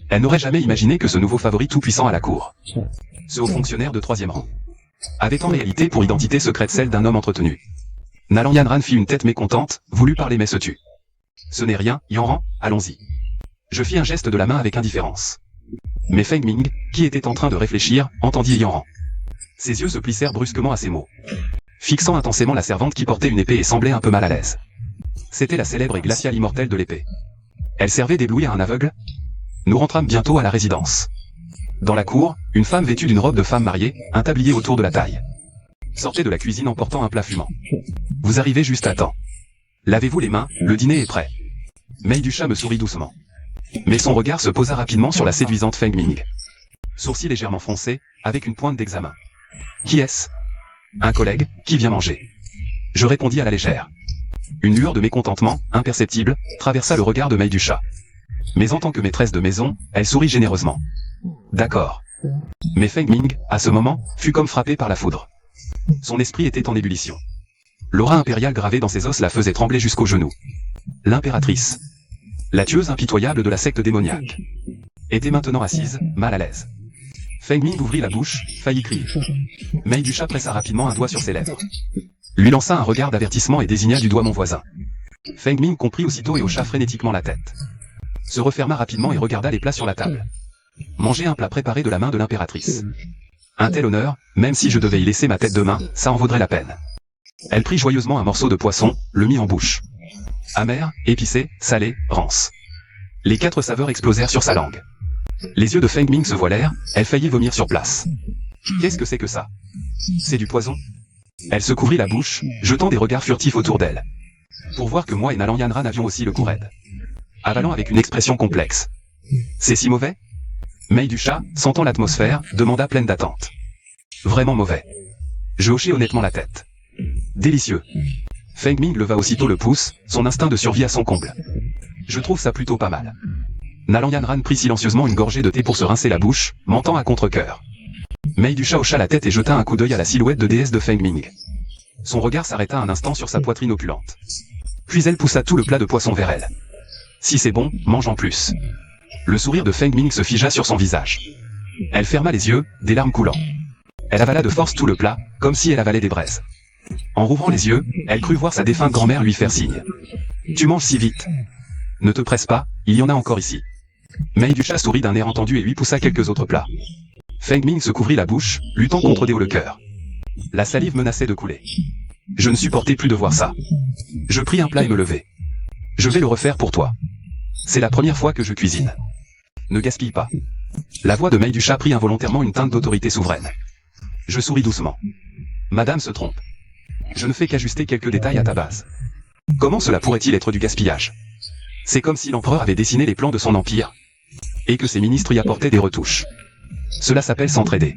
Elle n'aurait jamais imaginé que ce nouveau favori tout-puissant à la cour, ce haut fonctionnaire de 3e rang, avait en réalité pour identité secrète celle d'un homme entretenu. Nalan Yanran fit une tête mécontente, voulut parler mais se tut. Ce n'est rien, Yanran, allons-y. Je fis un geste de la main avec indifférence. Mais Feng Ming, qui était en train de réfléchir, entendit Yanran. Ses yeux se plissèrent brusquement à ces mots, fixant intensément la servante qui portait une épée et semblait un peu mal à l'aise. C'était la célèbre et glaciale immortelle de l'épée. Elle servait d'éblouir un aveugle. Nous rentrâmes bientôt à la résidence. Dans la cour, une femme vêtue d'une robe de femme mariée, un tablier autour de la taille, sortait de la cuisine en portant un plat fumant. Vous arrivez juste à temps. Lavez-vous les mains, le dîner est prêt. Mei du chat me sourit doucement. Mais son regard se posa rapidement sur la séduisante Feng Ming. Sourcils légèrement froncés, avec une pointe d'examen. Qui est-ce? Un collègue, qui vient manger. Je répondis à la légère. Une lueur de mécontentement, imperceptible, traversa le regard de Mei du chat. Mais en tant que maîtresse de maison, elle sourit généreusement. D'accord. Mais Feng Ming, à ce moment, fut comme frappé par la foudre. Son esprit était en ébullition. L'aura impériale gravée dans ses os la faisait trembler jusqu'aux genoux. L'impératrice, la tueuse impitoyable de la secte démoniaque, était maintenant assise, mal à l'aise. Feng Ming ouvrit la bouche, faillit crier. Mei du chat pressa rapidement un doigt sur ses lèvres, lui lança un regard d'avertissement et désigna du doigt mon voisin. Feng Ming comprit aussitôt et hocha frénétiquement la tête, se referma rapidement et regarda les plats sur la table. Manger un plat préparé de la main de l'impératrice. Un tel honneur, même si je devais y laisser ma tête de main, ça en vaudrait la peine. Elle prit joyeusement un morceau de poisson, le mit en bouche. Amer, épicé, salé, rance. Les 4 saveurs explosèrent sur sa langue. Les yeux de Feng Ming se voilèrent, elle faillit vomir sur place. Qu'est-ce que c'est que ça? C'est du poison? Elle se couvrit la bouche, jetant des regards furtifs autour d'elle, pour voir que moi et Nalan Yanran avions aussi le cou raide. Avalant avec une expression complexe. C'est si mauvais? Mei du chat, sentant l'atmosphère, demanda pleine d'attente. Vraiment mauvais. Je hochai honnêtement la tête. Délicieux. Feng Ming leva aussitôt le pouce, son instinct de survie à son comble. Je trouve ça plutôt pas mal. Nalan Yanran prit silencieusement une gorgée de thé pour se rincer la bouche, mentant à contre-cœur. Mei du chat hocha la tête et jeta un coup d'œil à la silhouette de déesse de Feng Ming. Son regard s'arrêta un instant sur sa poitrine opulente. Puis elle poussa tout le plat de poisson vers elle. Si c'est bon, mange en plus. Le sourire de Feng Ming se figea sur son visage. Elle ferma les yeux, des larmes coulant. Elle avala de force tout le plat, comme si elle avalait des braises. En rouvrant les yeux, elle crut voir sa défunte grand-mère lui faire signe. Tu manges si vite. Ne te presse pas, il y en a encore ici. Mei du chat sourit d'un air entendu et lui poussa quelques autres plats. Feng Ming se couvrit la bouche, luttant contre des hauts le cœur. La salive menaçait de couler. Je ne supportais plus de voir ça. Je pris un plat et me levai. Je vais le refaire pour toi. C'est la première fois que je cuisine. Ne gaspille pas. La voix de Mei du chat prit involontairement une teinte d'autorité souveraine. Je souris doucement. Madame se trompe. Je ne fais qu'ajuster quelques détails à ta base. Comment cela pourrait-il être du gaspillage? C'est comme si l'empereur avait dessiné les plans de son empire, et que ses ministres y apportaient des retouches. Cela s'appelle s'entraider.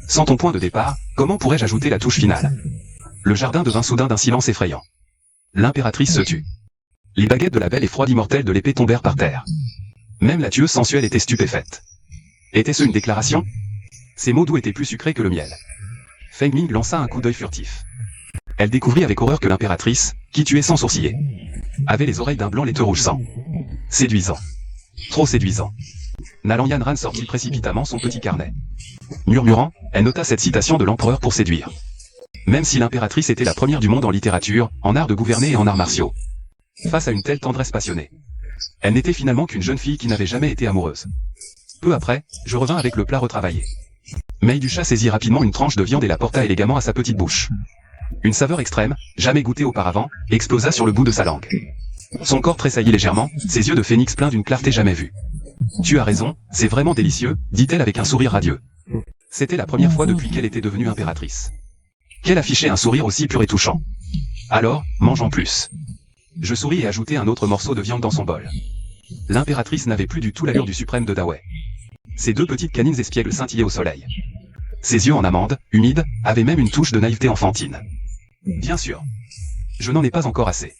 Sans ton point de départ, comment pourrais-je ajouter la touche finale? Le jardin devint soudain d'un silence effrayant. L'impératrice se tut. Les baguettes de la belle et froide immortelle de l'épée tombèrent par terre. Même la tueuse sensuelle était stupéfaite. Était-ce une déclaration? Ces mots doux étaient plus sucrés que le miel. Feng Ming lança un coup d'œil furtif. Elle découvrit avec horreur que l'impératrice, qui tuait sans sourciller, avait les oreilles d'un blanc laiteux rouge sang. Séduisant. Trop séduisant. Nalan Yanran sortit précipitamment son petit carnet. Murmurant, elle nota cette citation de l'empereur pour séduire. Même si l'impératrice était la première du monde en littérature, en art de gouverner et en arts martiaux. Face à une telle tendresse passionnée, elle n'était finalement qu'une jeune fille qui n'avait jamais été amoureuse. Peu après, je revins avec le plat retravaillé. Mei du chat saisit rapidement une tranche de viande et la porta élégamment à sa petite bouche. Une saveur extrême, jamais goûtée auparavant, explosa sur le bout de sa langue. Son corps tressaillit légèrement, ses yeux de phénix pleins d'une clarté jamais vue. Tu as raison, c'est vraiment délicieux, dit-elle avec un sourire radieux. C'était la première fois depuis qu'elle était devenue impératrice qu'elle affichait un sourire aussi pur et touchant. Alors, mange en plus. Je souris et ajoutai un autre morceau de viande dans son bol. L'impératrice n'avait plus du tout l'allure du suprême de Dawei. Ses 2 petites canines espiègles scintillaient au soleil. Ses yeux en amande, humides, avaient même une touche de naïveté enfantine. Bien sûr. Je n'en ai pas encore assez.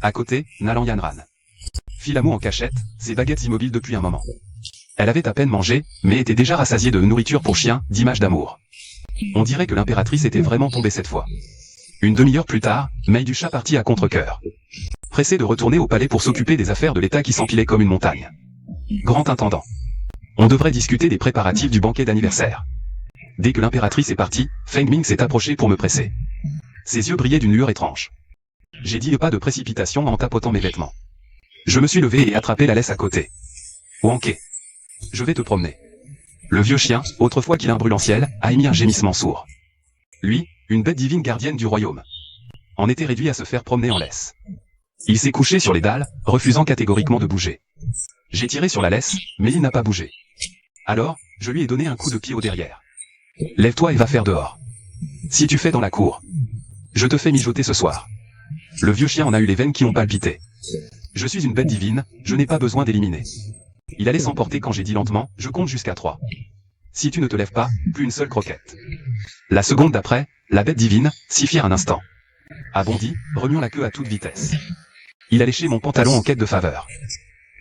À côté, Nalan Yanran. Filamo en cachette, ses baguettes immobiles depuis un moment. Elle avait à peine mangé, mais était déjà rassasiée de nourriture pour chien, d'images d'amour. On dirait que l'impératrice était vraiment tombée cette fois. Une demi-heure plus tard, Mei du chat partit à contre-cœur. Pressé de retourner au palais pour s'occuper des affaires de l'État qui s'empilaient comme une montagne. Grand intendant. On devrait discuter des préparatifs du banquet d'anniversaire. Dès que l'impératrice est partie, Feng Ming s'est approché pour me presser. Ses yeux brillaient d'une lueur étrange. J'ai dit pas de précipitation en tapotant mes vêtements. Je me suis levé et attrapé la laisse à côté. Wanké. Je vais te promener. Le vieux chien, autrefois qu'il brûle en ciel, a émis un gémissement sourd. Lui, une bête divine gardienne du royaume, en était réduit à se faire promener en laisse. Il s'est couché sur les dalles, refusant catégoriquement de bouger. J'ai tiré sur la laisse, mais il n'a pas bougé. Alors, je lui ai donné un coup de pied au derrière. Lève-toi et va faire dehors. Si tu fais dans la cour, je te fais mijoter ce soir. Le vieux chien en a eu les veines qui ont palpité. Je suis une bête divine, je n'ai pas besoin d'éliminer. Il allait s'emporter quand j'ai dit lentement, je compte jusqu'à 3. Si tu ne te lèves pas, plus une seule croquette. La seconde d'après, la bête divine, si fière un instant, a bondi, remuant la queue à toute vitesse. Il a léché mon pantalon en quête de faveur.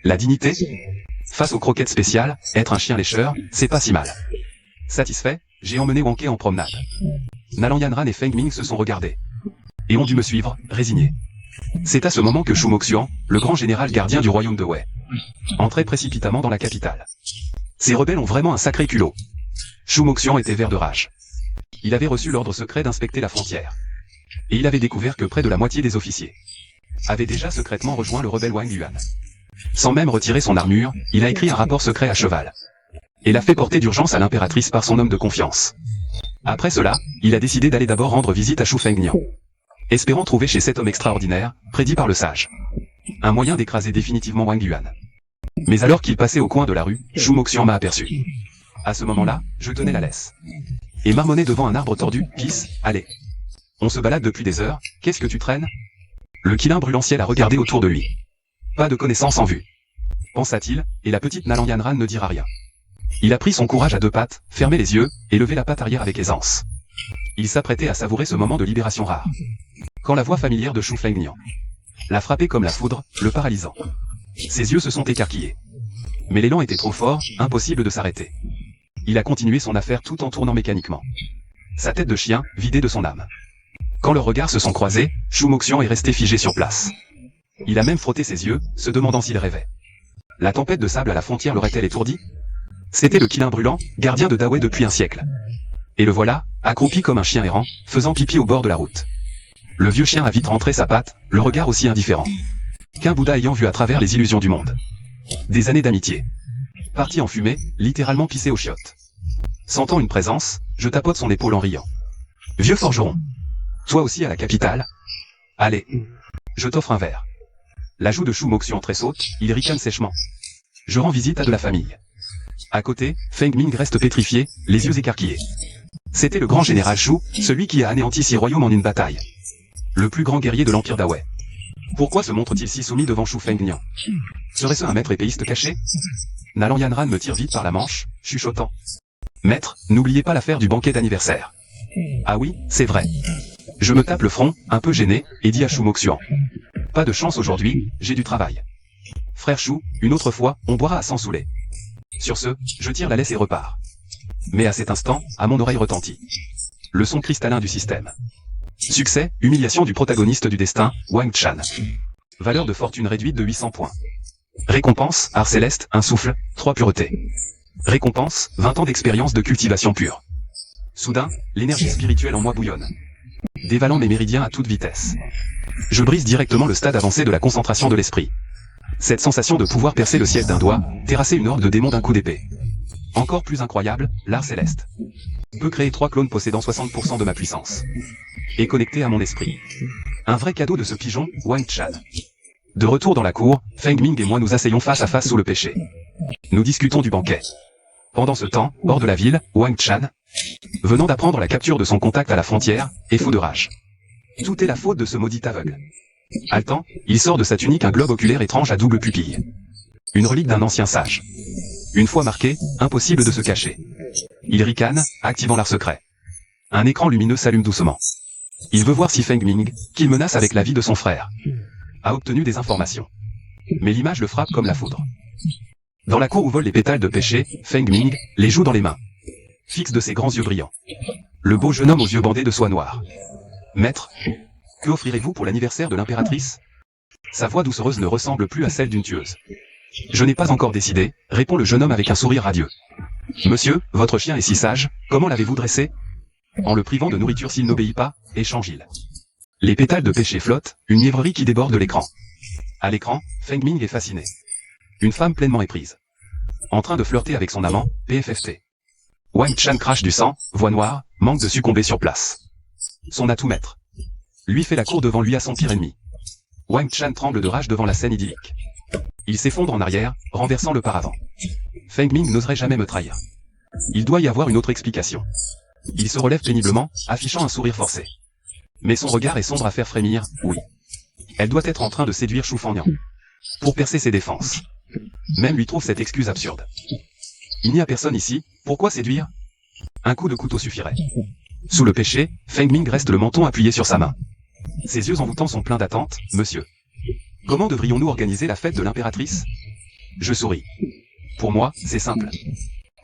La dignité? Face aux croquettes spéciales, être un chien lécheur, c'est pas si mal. Satisfait, j'ai emmené Wanké en promenade. Nalan Yanran et Feng Ming se sont regardés. Et ont dû me suivre, résignés. C'est à ce moment que Shu Moxian, le grand général gardien du royaume de Wei, entrait précipitamment dans la capitale. Ces rebelles ont vraiment un sacré culot. Shu Moxian était vert de rage. Il avait reçu l'ordre secret d'inspecter la frontière. Et il avait découvert que près de la moitié des officiers avaient déjà secrètement rejoint le rebelle Wang Yuan. Sans même retirer son armure, il a écrit un rapport secret à cheval. Et l'a fait porter d'urgence à l'impératrice par son homme de confiance. Après cela, il a décidé d'aller d'abord rendre visite à Shu Fengnian, espérant trouver chez cet homme extraordinaire, prédit par le sage, un moyen d'écraser définitivement Wang Yuan. Mais alors qu'il passait au coin de la rue, Shu Moxian m'a aperçu. À ce moment-là, je tenais la laisse. Et marmonnais devant un arbre tordu, pisse, allez. On se balade depuis des heures, qu'est-ce que tu traînes? Le quilin brûlant ciel a regardé autour de lui. Pas de connaissance en vue, pensa-t-il, et la petite Nalan Yanran ne dira rien. Il a pris son courage à deux pattes, fermé les yeux, et levé la patte arrière avec aisance. Il s'apprêtait à savourer ce moment de libération rare. Quand la voix familière de Shu Fengnian l'a frappé comme la foudre, le paralysant. Ses yeux se sont écarquillés. Mais l'élan était trop fort, impossible de s'arrêter. Il a continué son affaire tout en tournant mécaniquement. Sa tête de chien, vidée de son âme. Quand leurs regards se sont croisés, Shu Moxian est resté figé sur place. Il a même frotté ses yeux, se demandant s'il rêvait. La tempête de sable à la frontière l'aurait-elle étourdi? C'était le quilin brûlant, gardien de Dawei depuis un siècle. Et le voilà, accroupi comme un chien errant, faisant pipi au bord de la route. Le vieux chien a vite rentré sa patte, le regard aussi indifférent qu'un Bouddha ayant vu à travers les illusions du monde. Des années d'amitié. Parti en fumée, littéralement pissé aux chiottes. Sentant une présence, je tapote son épaule en riant. Vieux forgeron. Toi aussi à la capitale? Allez. Je t'offre un verre. La joue de Shu Moxian tressaute, il ricane sèchement. Je rends visite à de la famille. À côté, Feng Ming reste pétrifié, les yeux écarquillés. C'était le grand général Shu, celui qui a anéanti 6 royaumes en une bataille. Le plus grand guerrier de l'empire d'Awei. Pourquoi se montre-t-il si soumis devant Shu Fengnian? Serait-ce un maître épéiste caché? Nalan Yanran me tire vite par la manche, chuchotant. Maître, n'oubliez pas l'affaire du banquet d'anniversaire. Ah oui, c'est vrai. Je me tape le front, un peu gêné, et dis à Shu Moxian. Pas de chance aujourd'hui, j'ai du travail. Frère Shu, une autre fois, on boira à s'en saouler. Sur ce, je tire la laisse et repars. Mais à cet instant, à mon oreille retentit le son cristallin du système. Succès, humiliation du protagoniste du destin, Wang Chan. Valeur de fortune réduite de 800 points. Récompense, art céleste, un souffle, 3 puretés. Récompense, 20 ans d'expérience de cultivation pure. Soudain, l'énergie spirituelle en moi bouillonne, dévalant mes méridiens à toute vitesse. Je brise directement le stade avancé de la concentration de l'esprit. Cette sensation de pouvoir percer le ciel d'un doigt, terrasser une horde de démons d'un coup d'épée. Encore plus incroyable, l'art céleste peut créer 3 clones possédant 60% de ma puissance. Et connecté à mon esprit. Un vrai cadeau de ce pigeon, Wang Chan. De retour dans la cour, Feng Ming et moi nous asseyons face à face sous le pêcher. Nous discutons du banquet. Pendant ce temps, hors de la ville, Wang Chan, venant d'apprendre la capture de son contact à la frontière, est fou de rage. Tout est la faute de ce maudit aveugle. Haletant, il sort de sa tunique un globe oculaire étrange à double pupille. Une relique d'un ancien sage. Une fois marqué, impossible de se cacher. Il ricane, activant l'art secret. Un écran lumineux s'allume doucement. Il veut voir si Feng Ming, qu'il menace avec la vie de son frère, a obtenu des informations. Mais l'image le frappe comme la foudre. Dans la cour où volent les pétales de pêcher, Feng Ming, les joue dans les mains. Fixe de ses grands yeux brillants. Le beau jeune homme aux yeux bandés de soie noire. Maître, que offrirez-vous pour l'anniversaire de l'impératrice? Sa voix doucereuse ne ressemble plus à celle d'une tueuse. Je n'ai pas encore décidé, répond le jeune homme avec un sourire radieux. Monsieur, votre chien est si sage, comment l'avez-vous dressé? En le privant de nourriture s'il n'obéit pas, échange-il. Les pétales de pêcher flottent, une mièvrerie qui déborde l'écran. À l'écran, Feng Ming est fasciné. Une femme pleinement éprise. En train de flirter avec son amant, PFFT. Wang Chan crache du sang, voix noire, manque de succomber sur place. Son atout maître. Lui fait la cour devant lui à son pire ennemi. Wang Chan tremble de rage devant la scène idyllique. Il s'effondre en arrière, renversant le paravent. Feng Ming n'oserait jamais me trahir. Il doit y avoir une autre explication. Il se relève péniblement, affichant un sourire forcé. Mais son regard est sombre à faire frémir, oui. Elle doit être en train de séduire Shu Fangnian. Pour percer ses défenses. Même lui trouve cette excuse absurde. Il n'y a personne ici, pourquoi séduire? Un coup de couteau suffirait. Sous le péché, Feng Ming reste le menton appuyé sur sa main. Ses yeux envoûtants sont pleins d'attente, monsieur. Comment devrions-nous organiser la fête de l'impératrice? Je souris. Pour moi, c'est simple.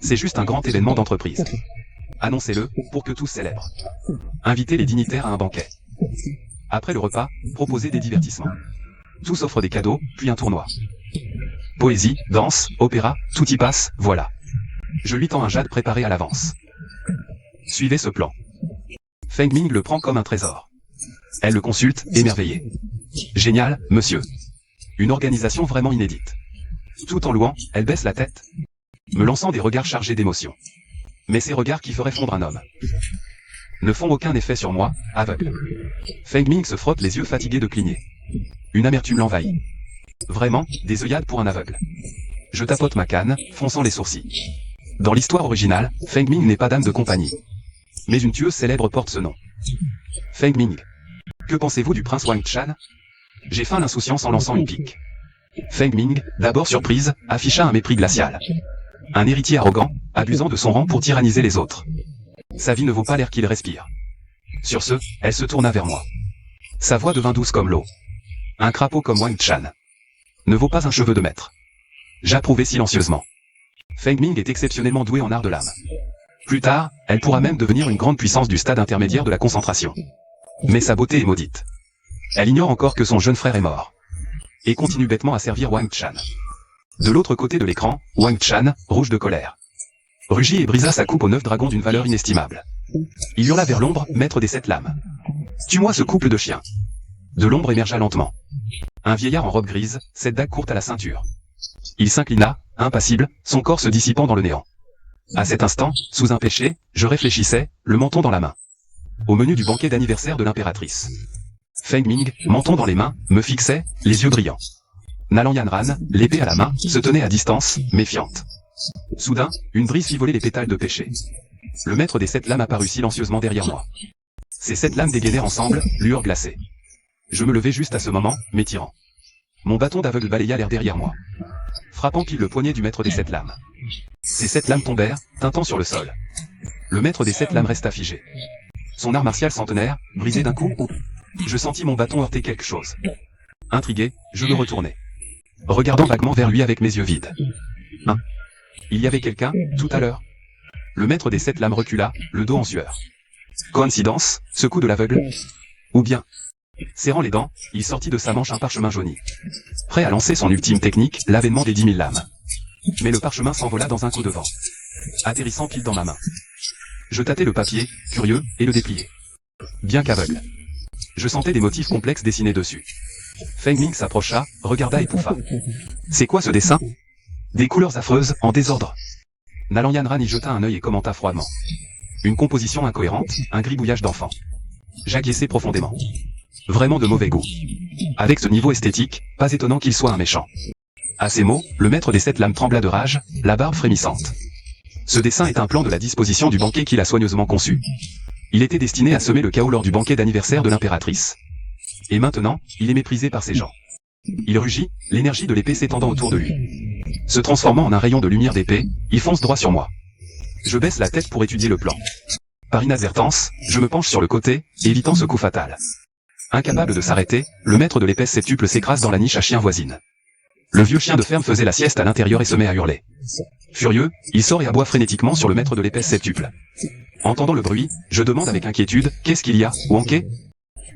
C'est juste un grand événement d'entreprise. Annoncez-le, pour que tous célèbrent. Invitez les dignitaires à un banquet. Après le repas, proposez des divertissements. Tous offrent des cadeaux, puis un tournoi. Poésie, danse, opéra, tout y passe, voilà. Je lui tends un jade préparé à l'avance. Suivez ce plan. Feng Ming le prend comme un trésor. Elle le consulte, émerveillée. Génial, monsieur. Une organisation vraiment inédite. Tout en louant, elle baisse la tête, me lançant des regards chargés d'émotion. Mais ces regards qui feraient fondre un homme ne font aucun effet sur moi, aveugle. Feng Ming se frotte les yeux fatigués de cligner. Une amertume l'envahit. Vraiment, des œillades pour un aveugle. Je tapote ma canne, fronçant les sourcils. Dans l'histoire originale, Feng Ming n'est pas dame de compagnie. Mais une tueuse célèbre porte ce nom. Feng Ming. Que pensez-vous du prince Wang Chan? J'ai feint l'insouciance en lançant une pique. Feng Ming, d'abord surprise, afficha un mépris glacial. Un héritier arrogant, abusant de son rang pour tyranniser les autres. Sa vie ne vaut pas l'air qu'il respire. Sur ce, elle se tourna vers moi. Sa voix devint douce comme l'eau. Un crapaud comme Wang Chan ne vaut pas un cheveu de maître. J'approuvai silencieusement. Feng Ming est exceptionnellement douée en art de l'âme. Plus tard, elle pourra même devenir une grande puissance du stade intermédiaire de la concentration. Mais sa beauté est maudite. Elle ignore encore que son jeune frère est mort. Et continue bêtement à servir Wang Chan. De l'autre côté de l'écran, Wang Chan, rouge de colère, rugit et brisa sa coupe aux 9 dragons d'une valeur inestimable. Il hurla vers l'ombre, maître des 7 lames. Tue-moi ce couple de chiens. De l'ombre émergea lentement un vieillard en robe grise, cette dague courte à la ceinture. Il s'inclina, impassible, son corps se dissipant dans le néant. À cet instant, sous un péché, je réfléchissais, le menton dans la main. Au menu du banquet d'anniversaire de l'impératrice. Feng Ming, menton dans les mains, me fixait, les yeux brillants. Nalan Yanran, l'épée à la main, se tenait à distance, méfiante. Soudain, une brise fit voler les pétales de péché. Le maître des 7 lames apparut silencieusement derrière moi. Ces 7 lames dégainèrent ensemble, lueur glacée. Je me levai juste à ce moment, m'étirant. Mon bâton d'aveugle balaya l'air derrière moi, frappant pile le poignet du maître des 7 lames. Ces 7 lames tombèrent, tintant sur le sol. Le maître des 7 lames resta figé. Son art martial centenaire, brisé d'un coup. Je sentis mon bâton heurter quelque chose. Intrigué, je me retournai, regardant vaguement vers lui avec mes yeux vides. Hein? Il y avait quelqu'un, tout à l'heure. Le maître des 7 lames recula, le dos en sueur. Coïncidence, ce coup de l'aveugle? Ou bien, serrant les dents, il sortit de sa manche un parchemin jauni. Prêt à lancer son ultime technique, l'avènement des 10 000 lames. Mais le parchemin s'envola dans un coup de vent, atterrissant pile dans ma main. Je tâtai le papier, curieux, et le dépliai. Bien qu'aveugle, je sentais des motifs complexes dessinés dessus. Feng Ming s'approcha, regarda et pouffa. C'est quoi ce dessin? Des couleurs affreuses, en désordre. Nalan Yanran y jeta un œil et commenta froidement. Une composition incohérente, un gribouillage d'enfant. J'acquiesçai profondément. Vraiment de mauvais goût. Avec ce niveau esthétique, pas étonnant qu'il soit un méchant. À ces mots, le maître des 7 lames trembla de rage, la barbe frémissante. Ce dessin est un plan de la disposition du banquet qu'il a soigneusement conçu. Il était destiné à semer le chaos lors du banquet d'anniversaire de l'impératrice. Et maintenant, il est méprisé par ces gens. Il rugit, l'énergie de l'épée s'étendant autour de lui. Se transformant en un rayon de lumière d'épée, il fonce droit sur moi. Je baisse la tête pour étudier le plan. Par inadvertance, je me penche sur le côté, évitant ce coup fatal. Incapable de s'arrêter, le maître de l'épaisse septuple s'écrase dans la niche à chien voisine. Le vieux chien de ferme faisait la sieste à l'intérieur et se met à hurler. Furieux, il sort et aboie frénétiquement sur le maître de l'épaisse septuple. Entendant le bruit, je demande avec inquiétude, qu'est-ce qu'il y a, Wanké?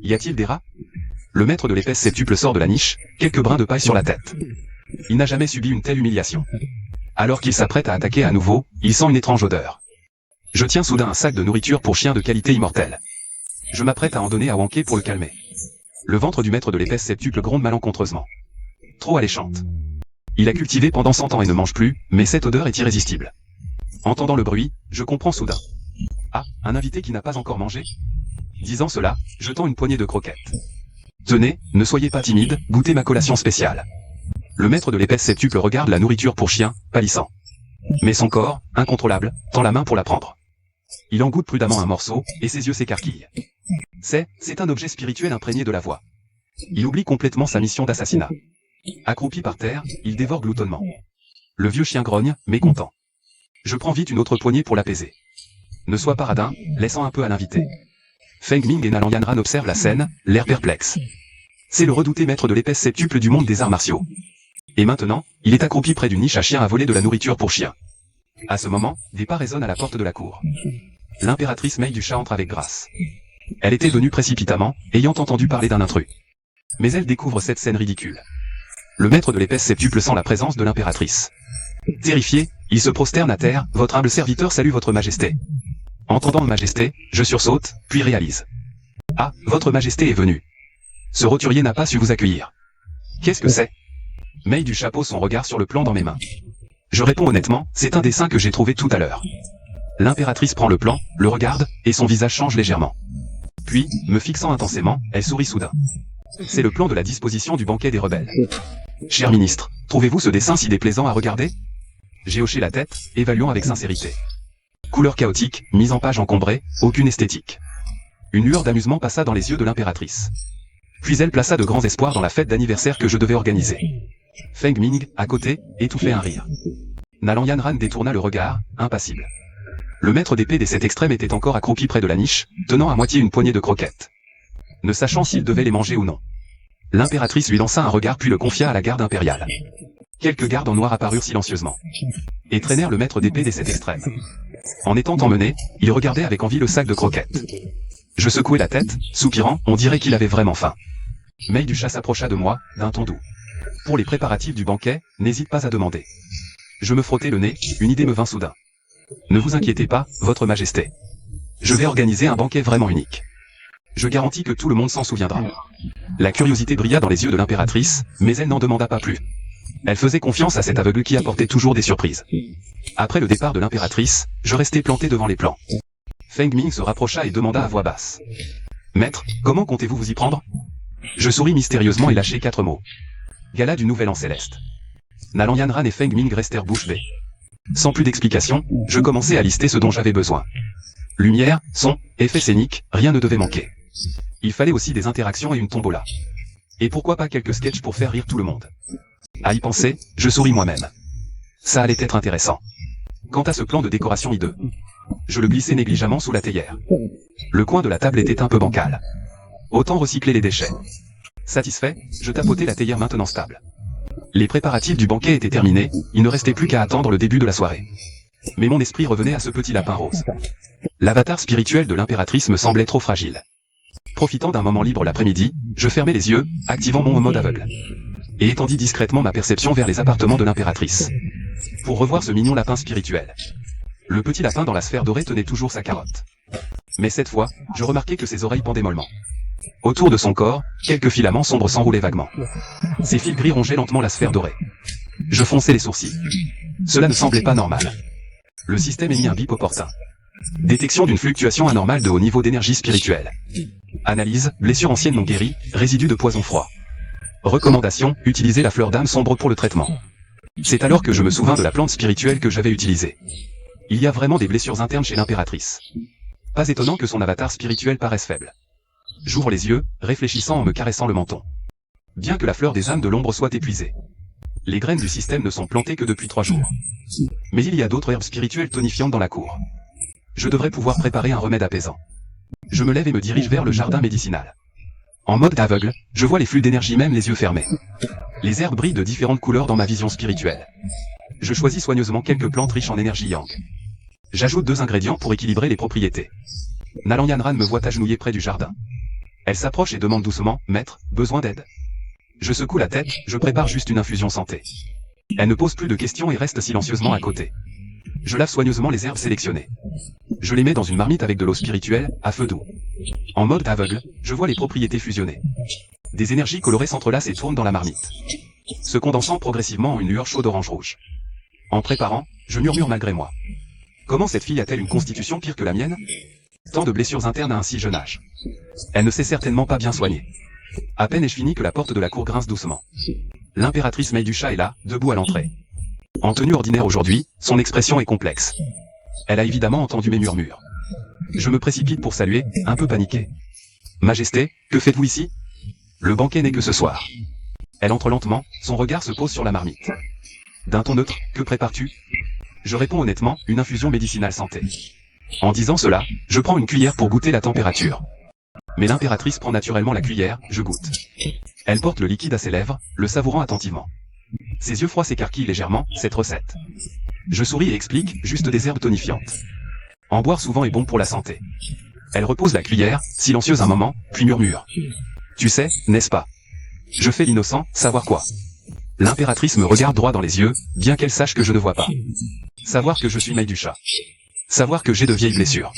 Y a-t-il des rats? Le maître de l'épaisse septuple sort de la niche, quelques brins de paille sur la tête. Il n'a jamais subi une telle humiliation. Alors qu'il s'apprête à attaquer à nouveau, il sent une étrange odeur. Je tiens soudain un sac de nourriture pour chien de qualité immortelle. Je m'apprête à en donner à Wanké pour le calmer. Le ventre du maître de l'épaisse septuple gronde malencontreusement. Trop alléchante. Il a cultivé pendant 100 ans et ne mange plus, mais cette odeur est irrésistible. Entendant le bruit, je comprends soudain. Ah, un invité qui n'a pas encore mangé? Disant cela, je tends une poignée de croquettes. Tenez, ne soyez pas timide, goûtez ma collation spéciale. Le maître de l'épaisse septuple regarde la nourriture pour chien, pâlissant. Mais son corps, incontrôlable, tend la main pour la prendre. Il en goûte prudemment un morceau, et ses yeux s'écarquillent. C'est un objet spirituel imprégné de la voix. Il oublie complètement sa mission d'assassinat. Accroupi par terre, il dévore gloutonnement. Le vieux chien grogne, mécontent. Je prends vite une autre poignée pour l'apaiser. Ne sois pas radin, laissant un peu à l'invité. Feng Ming et Nalan Yanran observent la scène, l'air perplexe. C'est le redouté maître de l'épaisse septuple du monde des arts martiaux. Et maintenant, il est accroupi près d'une niche à chien à voler de la nourriture pour chien. À ce moment, des pas résonnent à la porte de la cour. L'impératrice Mei du Chat entre avec grâce. Elle était venue précipitamment, ayant entendu parler d'un intrus. Mais elle découvre cette scène ridicule. Le maître de l'épaisse septuple sent la présence de l'impératrice. Terrifié, il se prosterne à terre, votre humble serviteur salue votre majesté. Entendant majesté, je sursaute, puis réalise. Ah, votre majesté est venue. Ce roturier n'a pas su vous accueillir. Qu'est-ce que c'est? Mei du Chat pose son regard sur le plan dans mes mains. Je réponds honnêtement, c'est un dessin que j'ai trouvé tout à l'heure. L'impératrice prend le plan, le regarde, et son visage change légèrement. Puis, me fixant intensément, elle sourit soudain. C'est le plan de la disposition du banquet des rebelles. Cher ministre, trouvez-vous ce dessin si déplaisant à regarder? J'ai hoché la tête, évaluant avec sincérité. Couleur chaotique, mise en page encombrée, aucune esthétique. Une lueur d'amusement passa dans les yeux de l'impératrice. Puis elle plaça de grands espoirs dans la fête d'anniversaire que je devais organiser. Feng Ming, à côté, étouffait un rire. Nalan Yanran détourna le regard, impassible. Le maître d'épée des 7 extrêmes était encore accroupi près de la niche, tenant à moitié une poignée de croquettes. Ne sachant s'il devait les manger ou non. L'impératrice lui lança un regard puis le confia à la garde impériale. Quelques gardes en noir apparurent silencieusement. Et traînèrent le maître d'épée des 7 extrêmes. En étant emmené, il regardait avec envie le sac de croquettes. Je secouai la tête, soupirant, on dirait qu'il avait vraiment faim. Mei du Chat s'approcha de moi, d'un ton doux. Pour les préparatifs du banquet, n'hésite pas à demander. Je me frottai le nez, une idée me vint soudain. Ne vous inquiétez pas, votre majesté. Je vais organiser un banquet vraiment unique. Je garantis que tout le monde s'en souviendra. La curiosité brilla dans les yeux de l'impératrice, mais elle n'en demanda pas plus. Elle faisait confiance à cet aveugle qui apportait toujours des surprises. Après le départ de l'impératrice, je restai planté devant les plans. Feng Ming se rapprocha et demanda à voix basse. Maître, comment comptez-vous vous y prendre? Je souris mystérieusement et lâchai 4 mots. Gala du Nouvel An Céleste. Nalan Yanran et Feng Ming restèrent bouche bée. Sans plus d'explication, je commençai à lister ce dont j'avais besoin. Lumière, son, effets scéniques, rien ne devait manquer. Il fallait aussi des interactions et une tombola. Et pourquoi pas quelques sketchs pour faire rire tout le monde. À y penser, je souris moi-même. Ça allait être intéressant. Quant à ce plan de décoration hideux, je le glissai négligemment sous la théière. Le coin de la table était un peu bancal. Autant recycler les déchets. Satisfait, je tapotai la théière maintenant stable. Les préparatifs du banquet étaient terminés, il ne restait plus qu'à attendre le début de la soirée. Mais mon esprit revenait à ce petit lapin rose. L'avatar spirituel de l'impératrice me semblait trop fragile. Profitant d'un moment libre l'après-midi, je fermai les yeux, activant mon mode aveugle. Et étendis discrètement ma perception vers les appartements de l'impératrice. Pour revoir ce mignon lapin spirituel. Le petit lapin dans la sphère dorée tenait toujours sa carotte. Mais cette fois, je remarquai que ses oreilles pendaient mollement. Autour de son corps, quelques filaments sombres s'enroulaient vaguement. Ces fils gris rongeaient lentement la sphère dorée. Je fronçai les sourcils. Cela ne semblait pas normal. Le système émit un bip opportun. Détection d'une fluctuation anormale de haut niveau d'énergie spirituelle. Analyse, blessure ancienne non guérie, résidu de poison froid. Recommandation, utiliser la fleur d'âme sombre pour le traitement. C'est alors que je me souvins de la plante spirituelle que j'avais utilisée. Il y a vraiment des blessures internes chez l'impératrice. Pas étonnant que son avatar spirituel paraisse faible. J'ouvre les yeux, réfléchissant en me caressant le menton. Bien que la fleur des âmes de l'ombre soit épuisée. Les graines du système ne sont plantées que depuis 3 jours. Mais il y a d'autres herbes spirituelles tonifiantes dans la cour. Je devrais pouvoir préparer un remède apaisant. Je me lève et me dirige vers le jardin médicinal. En mode aveugle, je vois les flux d'énergie même les yeux fermés. Les herbes brillent de différentes couleurs dans ma vision spirituelle. Je choisis soigneusement quelques plantes riches en énergie yang. J'ajoute 2 ingrédients pour équilibrer les propriétés. Nalan Yanran me voit agenouillé près du jardin. Elle s'approche et demande doucement, « Maître, besoin d'aide ?» Je secoue la tête, je prépare juste une infusion santé. Elle ne pose plus de questions et reste silencieusement à côté. Je lave soigneusement les herbes sélectionnées. Je les mets dans une marmite avec de l'eau spirituelle, à feu doux. En mode aveugle, je vois les propriétés fusionner. Des énergies colorées s'entrelacent et tournent dans la marmite, se condensant progressivement en une lueur chaude orange-rouge. En préparant, je murmure malgré moi. Comment cette fille a-t-elle une constitution pire que la mienne? Tant de blessures internes à un si jeune âge. Elle ne s'est certainement pas bien soignée. À peine ai-je fini que la porte de la cour grince doucement. L'impératrice Mei du Chat est là, debout à l'entrée. En tenue ordinaire aujourd'hui, son expression est complexe. Elle a évidemment entendu mes murmures. Je me précipite pour saluer, un peu paniqué. Majesté, que faites-vous ici? Le banquet n'est que ce soir. Elle entre lentement, son regard se pose sur la marmite. D'un ton neutre, que prépares-tu? Je réponds honnêtement, une infusion médicinale santé. En disant cela, je prends une cuillère pour goûter la température. Mais l'impératrice prend naturellement la cuillère, je goûte. Elle porte le liquide à ses lèvres, le savourant attentivement. Ses yeux froids s'écarquillent légèrement, cette recette. Je souris et explique, juste des herbes tonifiantes. En boire souvent est bon pour la santé. Elle repose la cuillère, silencieuse un moment, puis murmure. Tu sais, n'est-ce pas? Je fais l'innocent, savoir quoi? L'impératrice me regarde droit dans les yeux, bien qu'elle sache que je ne vois pas. Savoir que je suis Mei du Chat. Savoir que j'ai de vieilles blessures.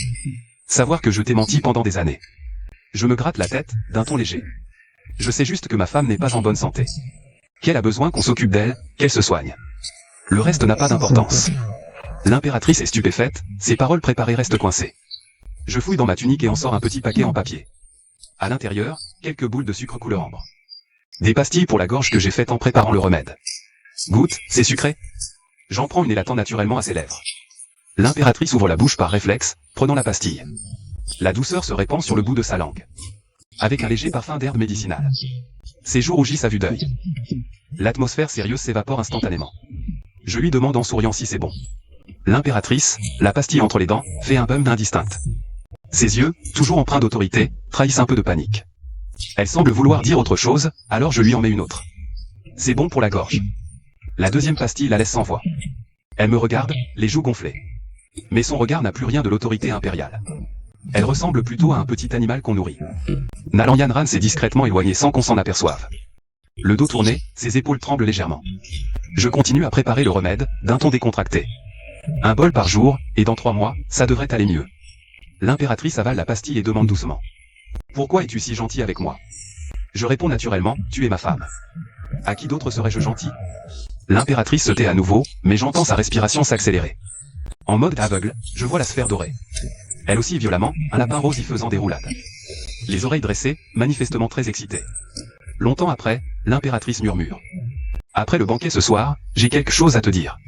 Savoir que je t'ai menti pendant des années. Je me gratte la tête, d'un ton léger. Je sais juste que ma femme n'est pas en bonne santé. Qu'elle a besoin qu'on s'occupe d'elle, qu'elle se soigne. Le reste n'a pas d'importance. L'impératrice est stupéfaite, ses paroles préparées restent coincées. Je fouille dans ma tunique et en sors un petit paquet en papier. À l'intérieur, quelques boules de sucre couleur ambre. Des pastilles pour la gorge que j'ai faites en préparant le remède. Goûte, c'est sucré. J'en prends une et l'attends naturellement à ses lèvres. L'impératrice ouvre la bouche par réflexe, prenant la pastille. La douceur se répand sur le bout de sa langue. Avec un léger parfum d'herbe médicinale. Ses joues rougissent à vue d'œil. L'atmosphère sérieuse s'évapore instantanément. Je lui demande en souriant si c'est bon. L'impératrice, la pastille entre les dents, fait un bum indistinct. Ses yeux, toujours empreints d'autorité, trahissent un peu de panique. Elle semble vouloir dire autre chose, alors je lui en mets une autre. C'est bon pour la gorge. La deuxième pastille la laisse sans voix. Elle me regarde, les joues gonflées. Mais son regard n'a plus rien de l'autorité impériale. Elle ressemble plutôt à un petit animal qu'on nourrit. Nalan Yanran s'est discrètement éloigné sans qu'on s'en aperçoive. Le dos tourné, ses épaules tremblent légèrement. Je continue à préparer le remède, d'un ton décontracté. Un bol par jour, et dans 3 mois, ça devrait aller mieux. L'impératrice avale la pastille et demande doucement. Pourquoi es-tu si gentil avec moi? Je réponds naturellement, tu es ma femme. À qui d'autre serais-je gentil? L'impératrice se tait à nouveau, mais j'entends sa respiration s'accélérer. En mode aveugle, je vois la sphère dorée. Elle aussi violemment, un lapin rose y faisant des roulades. Les oreilles dressées, manifestement très excitée. Longtemps après, l'impératrice murmure. Après le banquet ce soir, j'ai quelque chose à te dire.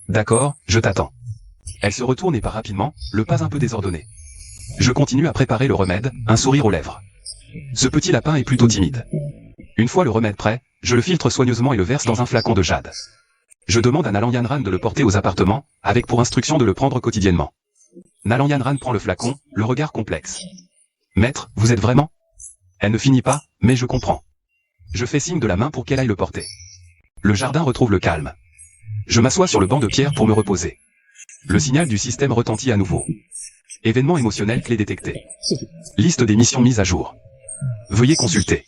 D'accord, je t'attends. Elle se retourne et part rapidement, le pas un peu désordonné. Je continue à préparer le remède, un sourire aux lèvres. Ce petit lapin est plutôt timide. Une fois le remède prêt, je le filtre soigneusement et le verse dans un flacon de jade. Je demande à Nalan Yanran de le porter aux appartements, avec pour instruction de le prendre quotidiennement. Nalan Yanran prend le flacon, le regard complexe. Maître, vous êtes vraiment? Elle ne finit pas, mais je comprends. Je fais signe de la main pour qu'elle aille le porter. Le jardin retrouve le calme. Je m'assois sur le banc de pierre pour me reposer. Le signal du système retentit à nouveau. Événement émotionnel clé détecté. Liste des missions mises à jour. Veuillez consulter.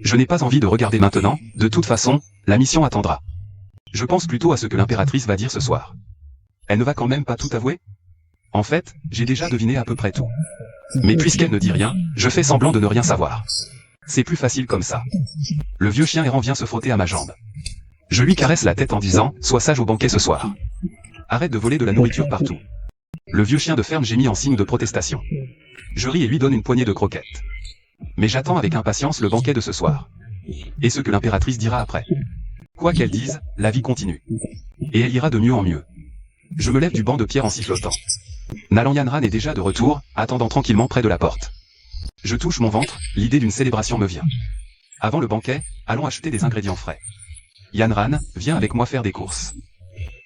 Je n'ai pas envie de regarder maintenant, de toute façon, la mission attendra. Je pense plutôt à ce que l'impératrice va dire ce soir. Elle ne va quand même pas tout avouer? En fait, j'ai déjà deviné à peu près tout. Mais puisqu'elle ne dit rien, je fais semblant de ne rien savoir. C'est plus facile comme ça. Le vieux chien errant vient se frotter à ma jambe. Je lui caresse la tête en disant, sois sage au banquet ce soir. Arrête de voler de la nourriture partout. Le vieux chien de ferme gémit en signe de protestation. Je ris et lui donne une poignée de croquettes. Mais j'attends avec impatience le banquet de ce soir. Et ce que l'impératrice dira après. Quoi qu'elle dise, la vie continue. Et elle ira de mieux en mieux. Je me lève du banc de pierre en sifflotant. Nalan Yanran est déjà de retour, attendant tranquillement près de la porte. Je touche mon ventre, l'idée d'une célébration me vient. Avant le banquet, allons acheter des ingrédients frais. Yanran, viens avec moi faire des courses.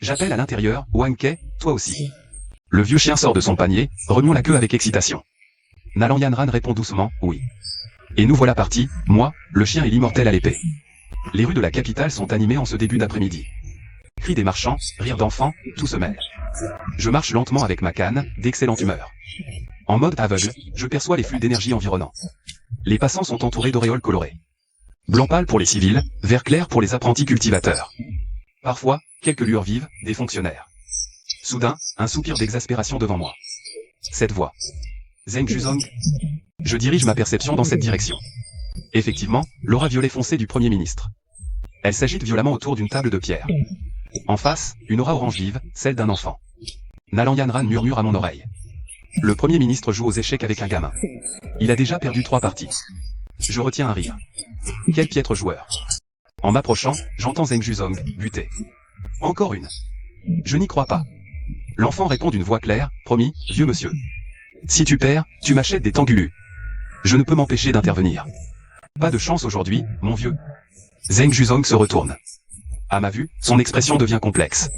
J'appelle à l'intérieur, Wang Ke, toi aussi. Le vieux chien sort de son panier, remuant la queue avec excitation. Nalan Yanran répond doucement, oui. Et nous voilà partis, moi, le chien et l'immortel à l'épée. Les rues de la capitale sont animées en ce début d'après-midi. Cris des marchands, rires d'enfants, tout se mêle. Je marche lentement avec ma canne, d'excellente humeur. En mode aveugle, je perçois les flux d'énergie environnants. Les passants sont entourés d'auréoles colorées. Blanc pâle pour les civils, vert clair pour les apprentis cultivateurs. Parfois, quelques lueurs vives, des fonctionnaires. Soudain, un soupir d'exaspération devant moi. Cette voix. Zheng Juzong. Je dirige ma perception dans cette direction. Effectivement, l'aura violet foncé du Premier ministre. Elle s'agite violemment autour d'une table de pierre. En face, une aura orange vive, celle d'un enfant. Nalan Yanran murmure à mon oreille. Le Premier ministre joue aux échecs avec un gamin. Il a déjà perdu 3 parties. Je retiens un rire. Quel piètre joueur. En m'approchant, j'entends Zheng Juzong buter. Encore une. Je n'y crois pas. L'enfant répond d'une voix claire, promis, vieux monsieur. Si tu perds, tu m'achètes des tangulus. Je ne peux m'empêcher d'intervenir. Pas de chance aujourd'hui, mon vieux. Zheng Juzong se retourne. À ma vue, son expression devient complexe.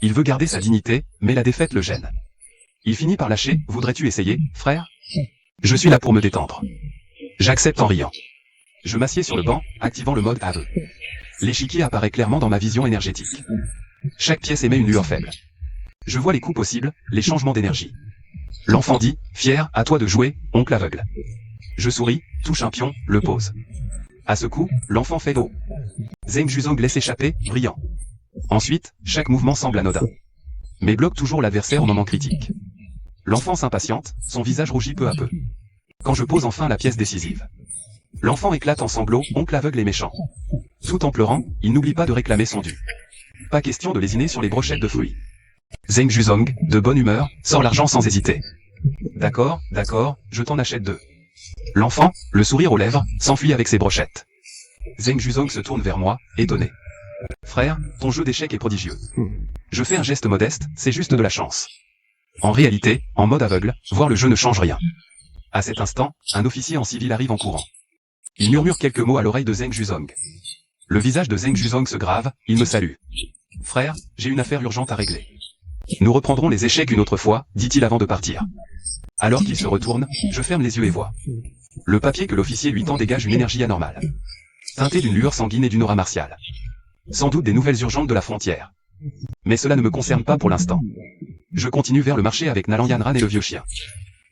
Il veut garder sa dignité, mais la défaite le gêne. Il finit par lâcher, voudrais-tu essayer, frère? Je suis là pour me détendre. J'accepte en riant. Je m'assieds sur le banc, activant le mode aveu. L'échiquier apparaît clairement dans ma vision énergétique. Chaque pièce émet une lueur faible. Je vois les coups possibles, les changements d'énergie. L'enfant dit, fier, à toi de jouer, oncle aveugle. Je souris, touche un pion, le pose. À ce coup, l'enfant fait d'eau. Zheng Juzong laisse échapper, brillant. Ensuite, chaque mouvement semble anodin. Mais bloque toujours l'adversaire au moment critique. L'enfant s'impatiente, son visage rougit peu à peu. Quand je pose enfin la pièce décisive. L'enfant éclate en sanglots, oncle aveugle et méchant. Tout en pleurant, il n'oublie pas de réclamer son dû. Pas question de lésiner sur les brochettes de fruits. Zheng Juzong, de bonne humeur, sort l'argent sans hésiter. D'accord, je t'en achète 2. L'enfant, le sourire aux lèvres, s'enfuit avec ses brochettes. Zheng Juzong se tourne vers moi, étonné. Frère, ton jeu d'échecs est prodigieux. Je fais un geste modeste, c'est juste de la chance. En réalité, en mode aveugle, voir le jeu ne change rien. À cet instant, un officier en civil arrive en courant. Il murmure quelques mots à l'oreille de Zheng Juzong. Le visage de Zheng Juzong se grave, il me salue. Frère, j'ai une affaire urgente à régler. Nous reprendrons les échecs une autre fois, dit-il avant de partir. Alors qu'il se retourne, je ferme les yeux et vois. Le papier que l'officier lui tend dégage une énergie anormale. Teintée d'une lueur sanguine et d'une aura martiale. Sans doute des nouvelles urgentes de la frontière. Mais cela ne me concerne pas pour l'instant. Je continue vers le marché avec Nalan Yanran et le vieux chien.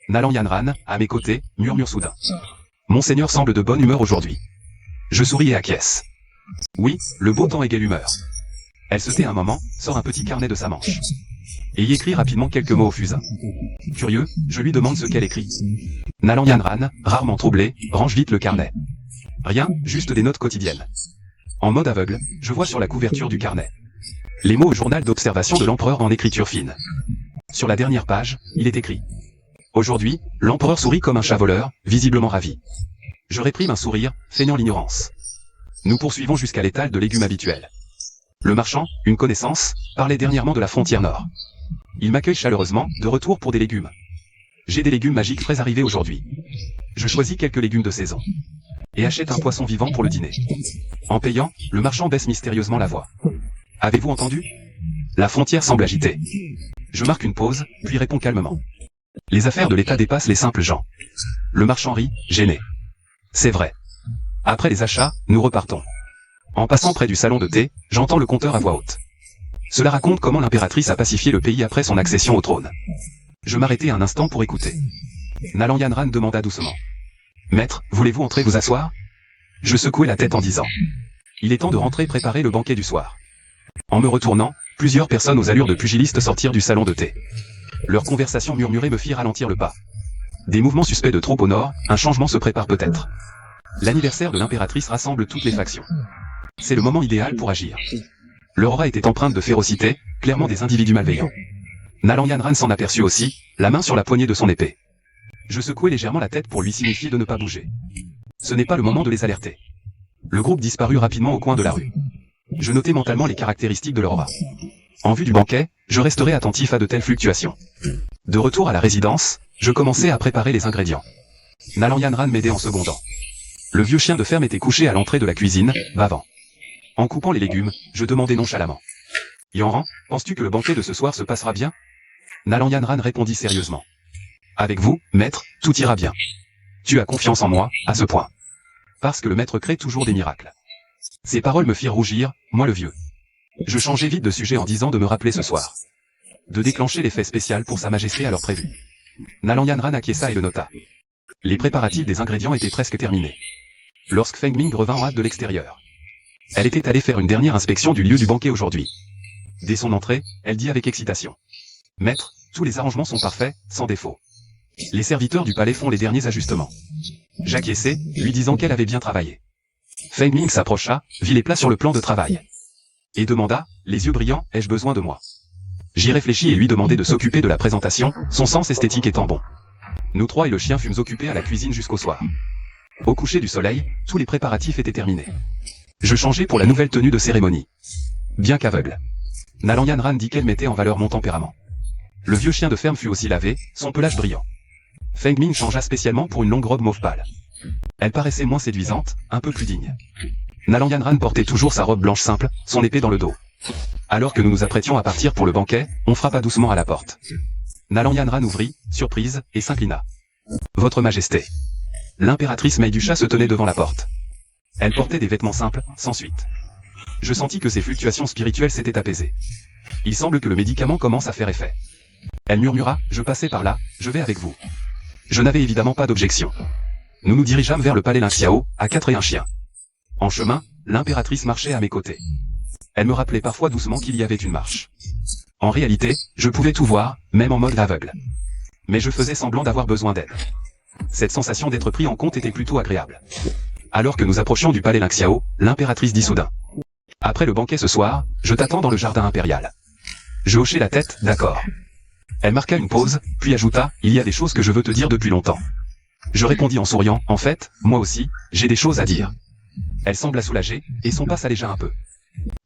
Nalan Yanran, à mes côtés, murmure soudain. Monseigneur semble de bonne humeur aujourd'hui. Je souris et acquiesce. Oui, le beau temps égaye l'humeur. Elle se tait un moment, sort un petit carnet de sa manche. Et y écrit rapidement quelques mots au fusain. Curieux, je lui demande ce qu'elle écrit. Nalan Yanran, rarement troublé, range vite le carnet. Rien, juste des notes quotidiennes. En mode aveugle, je vois sur la couverture du carnet. Les mots au journal d'observation de l'empereur en écriture fine. Sur la dernière page, il est écrit. Aujourd'hui, l'empereur sourit comme un chat voleur, visiblement ravi. Je réprime un sourire, feignant l'ignorance. Nous poursuivons jusqu'à l'étal de légumes habituel. Le marchand, une connaissance, parlait dernièrement de la frontière nord. Il m'accueille chaleureusement, de retour pour des légumes. J'ai des légumes magiques frais arrivés aujourd'hui. Je choisis quelques légumes de saison. Et achète un poisson vivant pour le dîner. En payant, le marchand baisse mystérieusement la voix. Avez-vous entendu? La frontière semble agitée. Je marque une pause, puis réponds calmement. Les affaires de l'État dépassent les simples gens. Le marchand rit, gêné. C'est vrai. Après les achats, nous repartons. En passant près du salon de thé, j'entends le compteur à voix haute. Cela raconte comment l'impératrice a pacifié le pays après son accession au trône. Je m'arrêtai un instant pour écouter. Nalan Yanran demanda doucement. Maître, voulez-vous entrer vous asseoir? Je secouai la tête en disant. Il est temps de rentrer préparer le banquet du soir. En me retournant, plusieurs personnes aux allures de pugilistes sortirent du salon de thé. Leurs conversations murmurées me firent ralentir le pas. Des mouvements suspects de trop au nord, un changement se prépare peut-être. L'anniversaire de l'impératrice rassemble toutes les factions. C'est le moment idéal pour agir. Leur aura était empreinte de férocité, clairement des individus malveillants. Nalan Yanran s'en aperçut aussi, la main sur la poignée de son épée. Je secouai légèrement la tête pour lui signifier de ne pas bouger. Ce n'est pas le moment de les alerter. Le groupe disparut rapidement au coin de la rue. Je notai mentalement les caractéristiques de leur aura. En vue du banquet, je resterai attentif à de telles fluctuations. De retour à la résidence, je commençai à préparer les ingrédients. Nalan Yanran m'aidait en secondant. Le vieux chien de ferme était couché à l'entrée de la cuisine, bavant. En coupant les légumes, je demandai nonchalamment. Yanran, penses-tu que le banquet de ce soir se passera bien? Nalan Yanran répondit sérieusement. Avec vous, maître, tout ira bien. tu as confiance en moi, à ce point. Parce que le maître crée toujours des miracles. Ces paroles me firent rougir, moi le vieux. Je changeai vite de sujet en disant de me rappeler ce soir. De déclencher l'effet spécial pour sa majesté à l'heure prévue. Nalanyanran acquiesça et le nota. Les préparatifs des ingrédients étaient presque terminés. Lorsque Feng Ming revint en hâte de l'extérieur. Elle était allée faire une dernière inspection du lieu du banquet aujourd'hui. Dès son entrée, elle dit avec excitation. Maître, tous les arrangements sont parfaits, sans défaut. Les serviteurs du palais font les derniers ajustements. J'acquiesçai, lui disant qu'elle avait bien travaillé. Feng Ming s'approcha, vit les plats sur le plan de travail. Et demanda, les yeux brillants, ai-je besoin de moi? J'y réfléchis et lui demandai de s'occuper de la présentation, son sens esthétique étant bon. Nous trois et le chien fûmes occupés à la cuisine jusqu'au soir. Au coucher du soleil, tous les préparatifs étaient terminés. Je changeai pour la nouvelle tenue de cérémonie. Bien qu'aveugle. Nalanyanran dit qu'elle mettait en valeur mon tempérament. Le vieux chien de ferme fut aussi lavé, son pelage brillant. Feng Ming changea spécialement pour une longue robe mauve pâle. Elle paraissait moins séduisante, un peu plus digne. Nalanyanran portait toujours sa robe blanche simple, son épée dans le dos. Alors que nous nous apprêtions à partir pour le banquet, on frappa doucement à la porte. Nalanyanran ouvrit, surprise, et s'inclina. Votre Majesté. L'impératrice Mei du Chat se tenait devant la porte. Elle portait des vêtements simples, sans suite. Je sentis que ses fluctuations spirituelles s'étaient apaisées. Il semble que le médicament commence à faire effet. Elle murmura, je passais par là, je vais avec vous. Je n'avais évidemment pas d'objection. Nous nous dirigeâmes vers le palais Lingxiao, à 4 et un chien. En chemin, l'impératrice marchait à mes côtés. Elle me rappelait parfois doucement qu'il y avait une marche. En réalité, je pouvais tout voir, même en mode aveugle. Mais je faisais semblant d'avoir besoin d'aide. Cette sensation d'être pris en compte était plutôt agréable. Alors que nous approchions du palais Lingxiao, l'impératrice dit soudain. Après le banquet ce soir, je t'attends dans le jardin impérial. Je hochai la tête, d'accord. Elle marqua une pause, puis ajouta, il y a des choses que je veux te dire depuis longtemps. Je répondis en souriant, en fait, moi aussi, j'ai des choses à dire. Elle sembla soulagée, et son pas s'allégea un peu.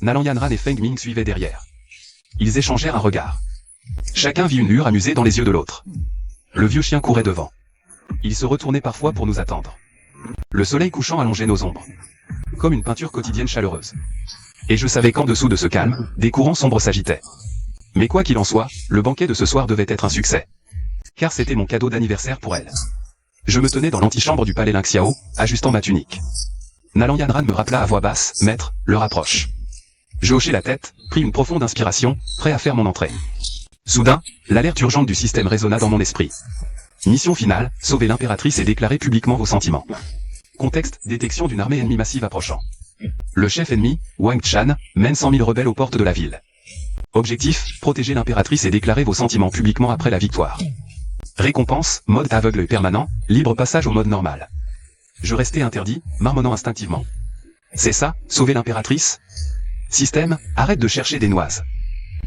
Nalanyanran et Feng Ming suivaient derrière. Ils échangèrent un regard. Chacun vit une lueur amusée dans les yeux de l'autre. Le vieux chien courait devant. Il se retournait parfois pour nous attendre. Le soleil couchant allongeait nos ombres. Comme une peinture quotidienne chaleureuse. Et je savais qu'en dessous de ce calme, des courants sombres s'agitaient. Mais quoi qu'il en soit, le banquet de ce soir devait être un succès. Car c'était mon cadeau d'anniversaire pour elle. Je me tenais dans l'antichambre du palais Lingxiao, ajustant ma tunique. Nalanyanran me rappela à voix basse, maître, l'heure approche. Je hochai la tête, pris une profonde inspiration, prêt à faire mon entrée. Soudain, l'alerte urgente du système résonna dans mon esprit. Mission finale, sauver l'impératrice et déclarer publiquement vos sentiments. Contexte, détection d'une armée ennemie massive approchant. Le chef ennemi, Wang Chan, mène 100 000 rebelles aux portes de la ville. Objectif, protéger l'impératrice et déclarer vos sentiments publiquement après la victoire. Récompense, mode aveugle et permanent, libre passage au mode normal. Je restais interdit, marmonnant instinctivement. C'est ça, sauver l'impératrice? Système, arrête de chercher des noises.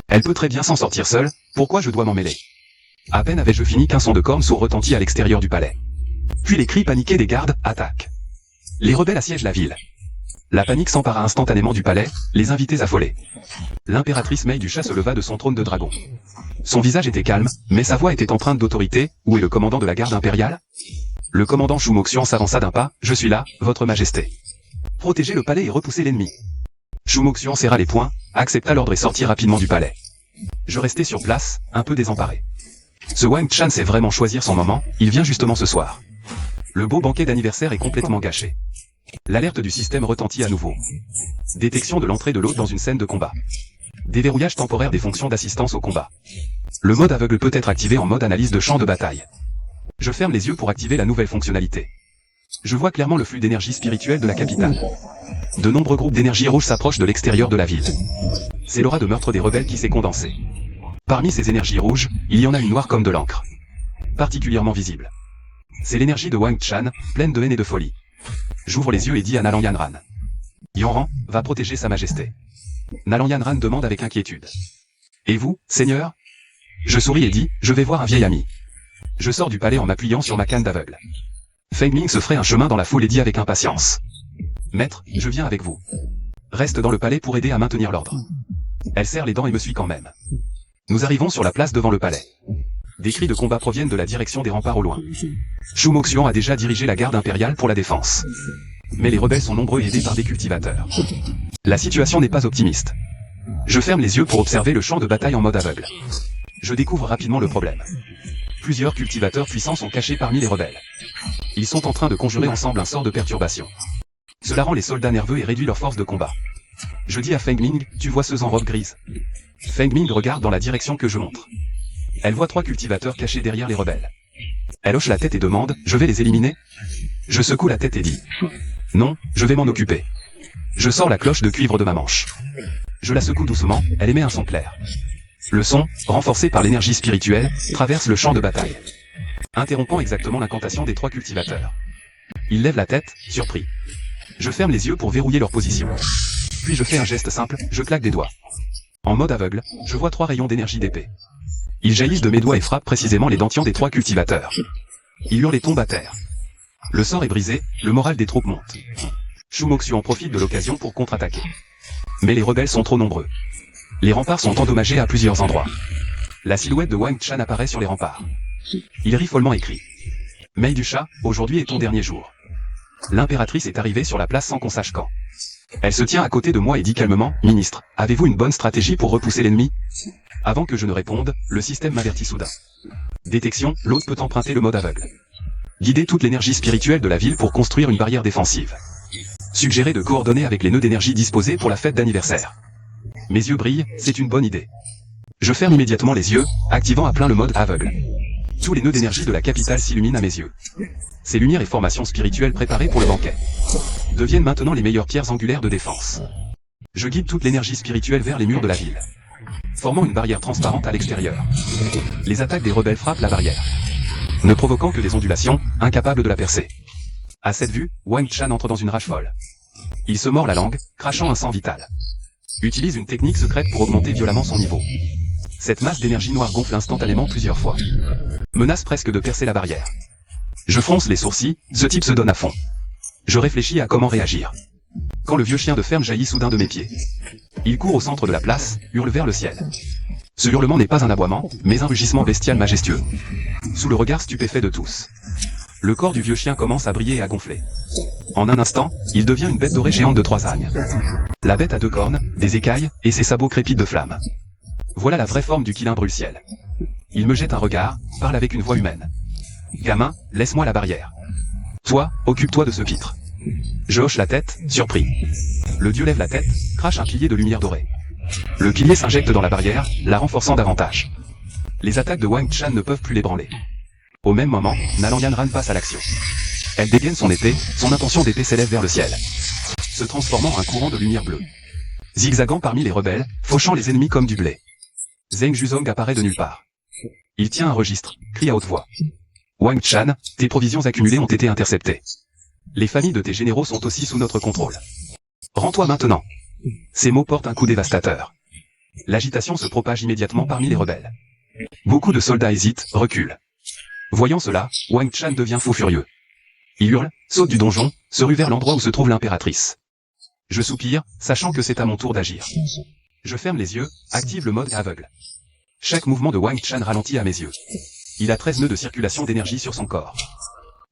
Elle peut très bien s'en sortir seule, pourquoi je dois m'en mêler? À peine avais-je fini qu'un son de cornes sourd retentit à l'extérieur du palais. Puis les cris paniqués des gardes, attaque. Les rebelles assiègent la ville. La panique s'empara instantanément du palais, les invités affolés. L'impératrice Mei du Chat se leva de son trône de dragon. Son visage était calme, mais sa voix était empreinte d'autorité. Où est le commandant de la garde impériale? Le commandant Shu Moxian s'avança d'un pas, je suis là, votre majesté. Protégez le palais et repoussez l'ennemi. Shu Moxian serra les poings, accepta l'ordre et sortit rapidement du palais. Je restai sur place, un peu désemparé. Ce Wang Chan sait vraiment choisir son moment, il vient justement ce soir. Le beau banquet d'anniversaire est complètement gâché. L'alerte du système retentit à nouveau. Détection de l'entrée de l'hôte dans une scène de combat. Déverrouillage temporaire des fonctions d'assistance au combat. Le mode aveugle peut être activé en mode analyse de champ de bataille. Je ferme les yeux pour activer la nouvelle fonctionnalité. Je vois clairement le flux d'énergie spirituelle de la capitale. De nombreux groupes d'énergie rouge s'approchent de l'extérieur de la ville. C'est l'aura de meurtre des rebelles qui s'est condensée. Parmi ces énergies rouges, il y en a une noire comme de l'encre. Particulièrement visible. C'est l'énergie de Wang Chan, pleine de haine et de folie. J'ouvre les yeux et dis à Nalanyanran. Yanran, va protéger sa majesté. Nalanyanran demande avec inquiétude. Et vous, seigneur? Je souris et dis, je vais voir un vieil ami. Je sors du palais en m'appuyant sur ma canne d'aveugle. Feng Ming se ferait un chemin dans la foule et dit avec impatience. Maître, je viens avec vous. Reste dans le palais pour aider à maintenir l'ordre. Elle serre les dents et me suit quand même. Nous arrivons sur la place devant le palais. Des cris de combat proviennent de la direction des remparts au loin. Shu Moxian a déjà dirigé la garde impériale pour la défense. Mais les rebelles sont nombreux et aidés par des cultivateurs. La situation n'est pas optimiste. Je ferme les yeux pour observer le champ de bataille en mode aveugle. Je découvre rapidement le problème. Plusieurs cultivateurs puissants sont cachés parmi les rebelles. Ils sont en train de conjurer ensemble un sort de perturbation. Cela rend les soldats nerveux et réduit leur force de combat. Je dis à Feng Ming, tu vois ceux en robe grise. Feng Ming regarde dans la direction que je montre. Elle voit 3 cultivateurs cachés derrière les rebelles. Elle hoche la tête et demande, je vais les éliminer? Je secoue la tête et dis, non, je vais m'en occuper. Je sors la cloche de cuivre de ma manche. Je la secoue doucement, elle émet un son clair. Le son, renforcé par l'énergie spirituelle, traverse le champ de bataille, interrompant exactement l'incantation des 3 cultivateurs. Ils lèvent la tête, surpris. Je ferme les yeux pour verrouiller leur position. Puis je fais un geste simple, je claque des doigts. En mode aveugle, je vois 3 rayons d'énergie d'épée. Ils jaillissent de mes doigts et frappent précisément les dentillons des 3 cultivateurs. Ils hurlent et tombent à terre. Le sort est brisé, le moral des troupes monte. Shu Moxu en profite de l'occasion pour contre-attaquer. Mais les rebelles sont trop nombreux. Les remparts sont endommagés à plusieurs endroits. La silhouette de Wang Chan apparaît sur les remparts. Il rit follement et crie. Mei du chat, aujourd'hui est ton dernier jour. L'impératrice est arrivée sur la place sans qu'on sache quand. Elle se tient à côté de moi et dit calmement, ministre, avez-vous une bonne stratégie pour repousser l'ennemi? Avant que je ne réponde, le système m'avertit soudain. Détection, l'hôte peut emprunter le mode aveugle. Guider toute l'énergie spirituelle de la ville pour construire une barrière défensive. Suggérer de coordonner avec les nœuds d'énergie disposés pour la fête d'anniversaire. Mes yeux brillent, c'est une bonne idée. Je ferme immédiatement les yeux, activant à plein le mode aveugle. Tous les nœuds d'énergie de la capitale s'illuminent à mes yeux. Ces lumières et formations spirituelles préparées pour le banquet deviennent maintenant les meilleures pierres angulaires de défense. Je guide toute l'énergie spirituelle vers les murs de la ville, formant une barrière transparente à l'extérieur. Les attaques des rebelles frappent la barrière, ne provoquant que des ondulations, incapables de la percer. À cette vue, Wang Chan entre dans une rage folle. Il se mord la langue, crachant un sang vital. Utilise une technique secrète pour augmenter violemment son niveau. Cette masse d'énergie noire gonfle instantanément plusieurs fois. Menace presque de percer la barrière. Je fronce les sourcils, ce type se donne à fond. Je réfléchis à comment réagir. Quand le vieux chien de ferme jaillit soudain de mes pieds. Il court au centre de la place, hurle vers le ciel. Ce hurlement n'est pas un aboiement, mais un rugissement bestial majestueux. Sous le regard stupéfait de tous. Le corps du vieux chien commence à briller et à gonfler. En un instant, il devient une bête dorée géante de 3 ânes. La bête a 2 cornes, des écailles, et ses sabots crépitent de flammes. Voilà la vraie forme du Qilin brûle-ciel. Il me jette un regard, parle avec une voix humaine. Gamin, laisse-moi la barrière. Toi, occupe-toi de ce pitre. Je hoche la tête, surpris. Le dieu lève la tête, crache un pilier de lumière dorée. Le pilier s'injecte dans la barrière, la renforçant davantage. Les attaques de Wang Chan ne peuvent plus l'ébranler. Au même moment, Nalan Yanran passe à l'action. Elle dégaine son épée, son intention d'épée s'élève vers le ciel, se transformant en un courant de lumière bleue. Zigzagant parmi les rebelles, fauchant les ennemis comme du blé. Zheng Juzong apparaît de nulle part. Il tient un registre, crie à haute voix. Wang Chan, tes provisions accumulées ont été interceptées. Les familles de tes généraux sont aussi sous notre contrôle. Rends-toi maintenant. Ces mots portent un coup dévastateur. L'agitation se propage immédiatement parmi les rebelles. Beaucoup de soldats hésitent, reculent. Voyant cela, Wang Chan devient fou furieux. Il hurle, saute du donjon, se rue vers l'endroit où se trouve l'impératrice. Je soupire, sachant que c'est à mon tour d'agir. Je ferme les yeux, active le mode aveugle. Chaque mouvement de Wang Chan ralentit à mes yeux. Il a 13 nœuds de circulation d'énergie sur son corps.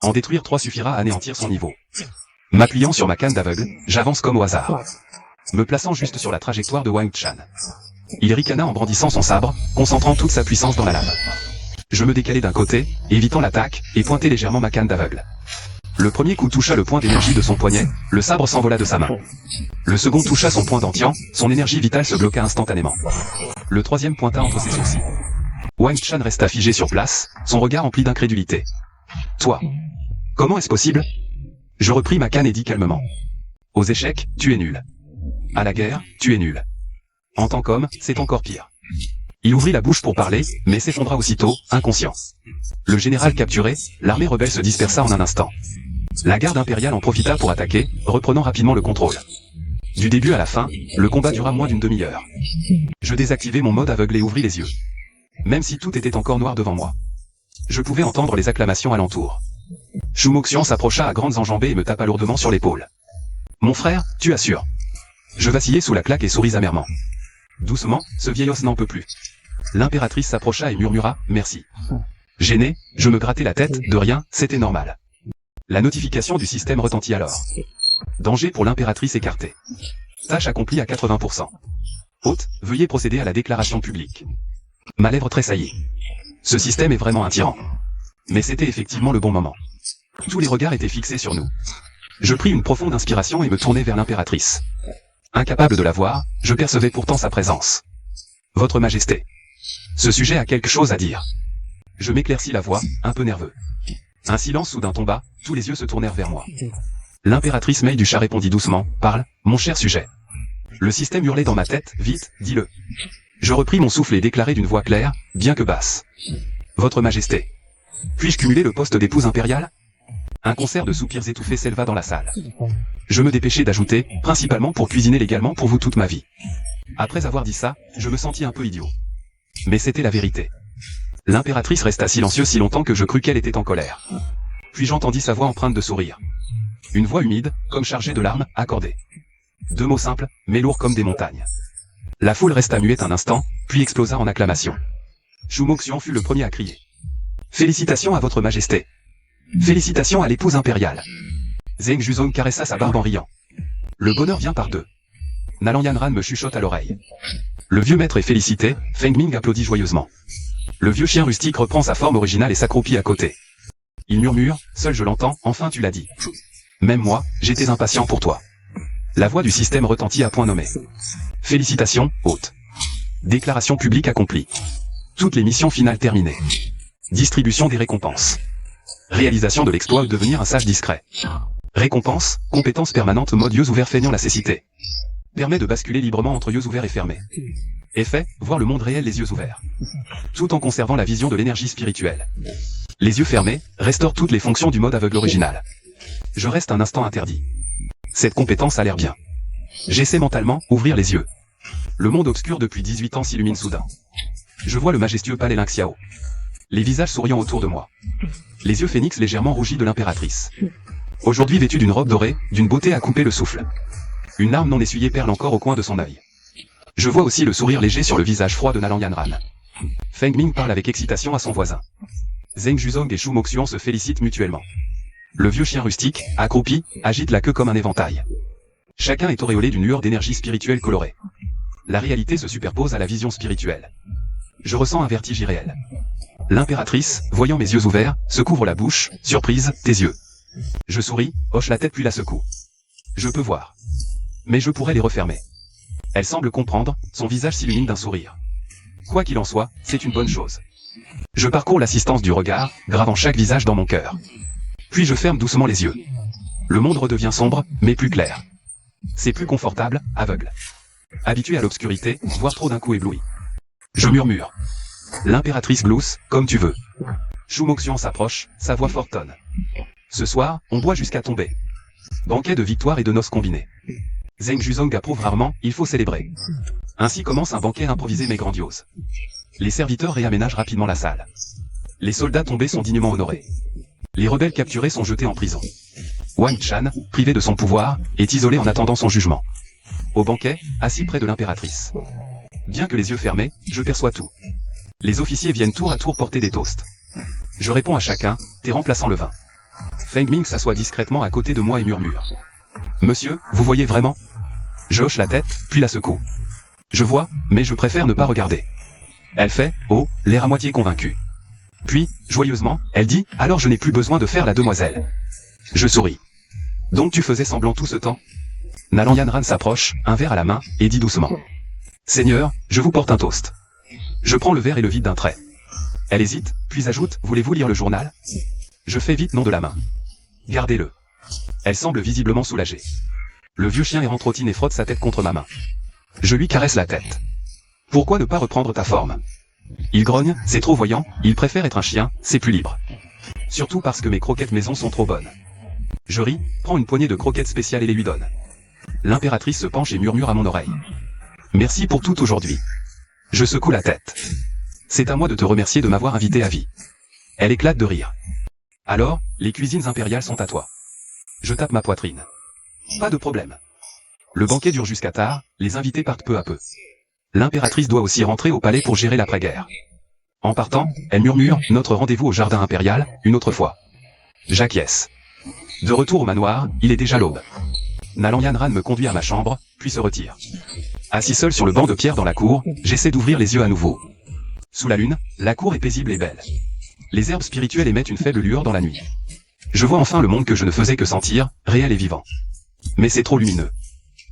En détruire 3 suffira à anéantir son niveau. M'appuyant sur ma canne d'aveugle, j'avance comme au hasard, me plaçant juste sur la trajectoire de Wang Chan. Il ricana en brandissant son sabre, concentrant toute sa puissance dans la lame. Je me décalai d'un côté, évitant l'attaque, et pointai légèrement ma canne d'aveugle. Le premier coup toucha le point d'énergie de son poignet, le sabre s'envola de sa main. Le second toucha son point d'entian, son énergie vitale se bloqua instantanément. Le troisième pointa entre ses sourcils. Wang Chan resta figé sur place, son regard empli d'incrédulité. Toi, comment est-ce possible? Je repris ma canne et dis calmement. Aux échecs, tu es nul. À la guerre, tu es nul. En tant qu'homme, c'est encore pire. Il ouvrit la bouche pour parler, mais s'effondra aussitôt, inconscient. Le général capturé, l'armée rebelle se dispersa en un instant. La garde impériale en profita pour attaquer, reprenant rapidement le contrôle. Du début à la fin, le combat dura moins d'une demi-heure. Je désactivai mon mode aveugle et ouvris les yeux. Même si tout était encore noir devant moi, je pouvais entendre les acclamations alentour. Shu Moxian s'approcha à grandes enjambées et me tapa lourdement sur l'épaule. Mon frère, tu assures. Je vacillai sous la claque et souris amèrement. Doucement, ce vieil os n'en peut plus. L'impératrice s'approcha et murmura, merci. Gêné, je me grattai la tête, de rien, c'était normal. La notification du système retentit alors. Danger pour l'impératrice écartée. Tâche accomplie à 80%. Hôte, veuillez procéder à la déclaration publique. Ma lèvre tressaillit. Ce système est vraiment un tyran. Mais c'était effectivement le bon moment. Tous les regards étaient fixés sur nous. Je pris une profonde inspiration et me tournai vers l'impératrice. Incapable de la voir, je percevais pourtant sa présence. Votre Majesté. Ce sujet a quelque chose à dire. Je m'éclaircis la voix, un peu nerveux. Un silence soudain tomba, tous les yeux se tournèrent vers moi. L'impératrice Mei du Chat répondit doucement, parle, mon cher sujet. Le système hurlait dans ma tête, vite, dis-le. Je repris mon souffle et déclarai d'une voix claire, bien que basse. Votre Majesté. Puis-je cumuler le poste d'épouse impériale? Un concert de soupirs étouffés s'éleva dans la salle. Je me dépêchai d'ajouter, principalement pour cuisiner légalement pour vous toute ma vie. Après avoir dit ça, je me sentis un peu idiot. Mais c'était la vérité. L'impératrice resta silencieuse si longtemps que je crus qu'elle était en colère. Puis j'entendis sa voix empreinte de sourire. Une voix humide, comme chargée de larmes, accordée. 2 mots simples, mais lourds comme des montagnes. La foule resta muette un instant, puis explosa en acclamations. Shu Moxian fut le premier à crier. Félicitations à votre Majesté. Félicitations à l'épouse impériale. Zheng Juzong caressa sa barbe en riant. Le bonheur vient par 2. Nalan Yanran me chuchote à l'oreille. Le vieux maître est félicité, Feng Ming applaudit joyeusement. Le vieux chien rustique reprend sa forme originale et s'accroupit à côté. Il murmure, seul je l'entends, enfin tu l'as dit. Même moi, j'étais impatient pour toi. La voix du système retentit à point nommé. Félicitations, hôte. Déclaration publique accomplie. Toutes les missions finales terminées. Distribution des récompenses. Réalisation de l'exploit devenir un sage discret. Récompense, compétence permanente mode yeux ouverts feignant la cécité. Permet de basculer librement entre yeux ouverts et fermés. Effet, voir le monde réel les yeux ouverts. Tout en conservant la vision de l'énergie spirituelle. Les yeux fermés, restaure toutes les fonctions du mode aveugle original. Je reste un instant interdit. Cette compétence a l'air bien. J'essaie mentalement, ouvrir les yeux. Le monde obscur depuis 18 ans s'illumine soudain. Je vois le majestueux palais Lingxiao. Les visages souriants autour de moi. Les yeux phénix légèrement rougis de l'impératrice. Aujourd'hui vêtue d'une robe dorée, d'une beauté à couper le souffle. Une larme non essuyée perle encore au coin de son œil. Je vois aussi le sourire léger sur le visage froid de Nalan Yanran. Feng Ming parle avec excitation à son voisin. Zheng Juzong et Shu Moxian se félicitent mutuellement. Le vieux chien rustique, accroupi, agite la queue comme un éventail. Chacun est auréolé d'une lueur d'énergie spirituelle colorée. La réalité se superpose à la vision spirituelle. Je ressens un vertige irréel. L'impératrice, voyant mes yeux ouverts, se couvre la bouche, surprise, tes yeux. Je souris, hoche la tête puis la secoue. Je peux voir. Mais je pourrais les refermer. Elle semble comprendre, son visage s'illumine d'un sourire. Quoi qu'il en soit, c'est une bonne chose. Je parcours l'assistance du regard, gravant chaque visage dans mon cœur. Puis je ferme doucement les yeux. Le monde redevient sombre, mais plus clair. C'est plus confortable, aveugle. Habitué à l'obscurité, voire trop d'un coup ébloui. Je murmure. L'impératrice glousse, comme tu veux. Shu Moxian s'approche, sa voix fortonne. Ce soir, on boit jusqu'à tomber. Banquet de victoire et de noces combinées. Zheng Juzong approuve rarement, il faut célébrer. Ainsi commence un banquet improvisé mais grandiose. Les serviteurs réaménagent rapidement la salle. Les soldats tombés sont dignement honorés. Les rebelles capturés sont jetés en prison. Wang Chan, privé de son pouvoir, est isolé en attendant son jugement. Au banquet, assis près de l'impératrice. Bien que les yeux fermés, je perçois tout. Les officiers viennent tour à tour porter des toasts. Je réponds à chacun, t'es remplaçant le vin. Feng Ming s'assoit discrètement à côté de moi et murmure. Monsieur, vous voyez vraiment? Je hoche la tête, puis la secoue. Je vois, mais je préfère ne pas regarder. Elle fait, oh, l'air à moitié convaincu. Puis, joyeusement, elle dit, alors je n'ai plus besoin de faire la demoiselle. Je souris. Donc tu faisais semblant tout ce temps? Nalan Yanran s'approche, un verre à la main, et dit doucement. Seigneur, je vous porte un toast. Je prends le verre et le vide d'un trait. Elle hésite, puis ajoute, voulez-vous lire le journal? Je fais vite non de la main. Gardez-le. Elle semble visiblement soulagée. Le vieux chien errant trottine et frotte sa tête contre ma main. Je lui caresse la tête. Pourquoi ne pas reprendre ta forme? Il grogne, c'est trop voyant, il préfère être un chien, c'est plus libre. Surtout parce que mes croquettes maison sont trop bonnes. Je ris, prends une poignée de croquettes spéciales et les lui donne. L'impératrice se penche et murmure à mon oreille. Merci pour tout aujourd'hui. Je secoue la tête. C'est à moi de te remercier de m'avoir invité à vie. Elle éclate de rire. Alors, les cuisines impériales sont à toi. Je tape ma poitrine. Pas de problème. Le banquet dure jusqu'à tard, les invités partent peu à peu. L'impératrice doit aussi rentrer au palais pour gérer l'après-guerre. En partant, elle murmure, notre rendez-vous au jardin impérial, une autre fois. J'acquiesce. De retour au manoir, il est déjà l'aube. Nalan Yanran me conduit à ma chambre, puis se retire. Assis seul sur le banc de pierre dans la cour, j'essaie d'ouvrir les yeux à nouveau. Sous la lune, la cour est paisible et belle. Les herbes spirituelles émettent une faible lueur dans la nuit. Je vois enfin le monde que je ne faisais que sentir, réel et vivant. Mais c'est trop lumineux.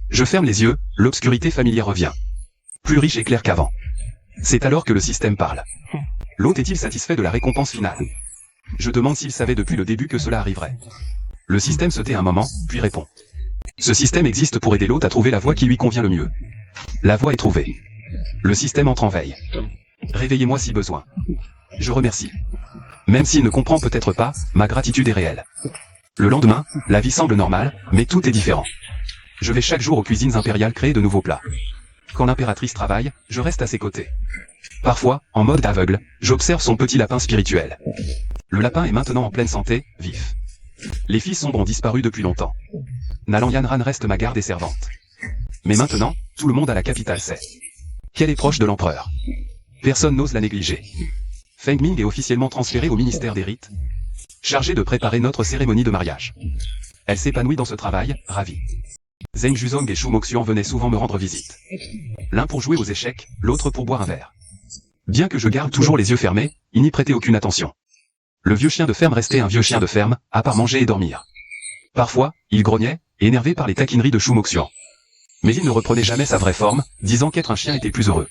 Je ferme les yeux, l'obscurité familière revient. Plus riche et clair qu'avant. C'est alors que le système parle. L'hôte est-il satisfait de la récompense finale? Je demande s'il savait depuis le début que cela arriverait. Le système se tait un moment, puis répond. Ce système existe pour aider l'hôte à trouver la voie qui lui convient le mieux. La voie est trouvée. Le système entre en veille. Réveillez-moi si besoin. Je remercie. Même s'il ne comprend peut-être pas, ma gratitude est réelle. Le lendemain, la vie semble normale, mais tout est différent. Je vais chaque jour aux cuisines impériales créer de nouveaux plats. Quand l'impératrice travaille, je reste à ses côtés. Parfois, en mode aveugle, j'observe son petit lapin spirituel. Le lapin est maintenant en pleine santé, vif. Les filles sombres ont disparu depuis longtemps. Nalan Yanran reste ma garde et servante. Mais maintenant, tout le monde à la capitale sait qu'elle est proche de l'empereur. Personne n'ose la négliger. Feng Ming est officiellement transférée au ministère des rites, chargée de préparer notre cérémonie de mariage. Elle s'épanouit dans ce travail, ravie. Zheng Juzong et Shu Moxian venaient souvent me rendre visite. L'un pour jouer aux échecs, l'autre pour boire un verre. Bien que je garde toujours les yeux fermés, il n'y prêtait aucune attention. Le vieux chien de ferme restait un vieux chien de ferme, à part manger et dormir. Parfois, il grognait, énervé par les taquineries de Shu Moxian. Mais il ne reprenait jamais sa vraie forme, disant qu'être un chien était plus heureux.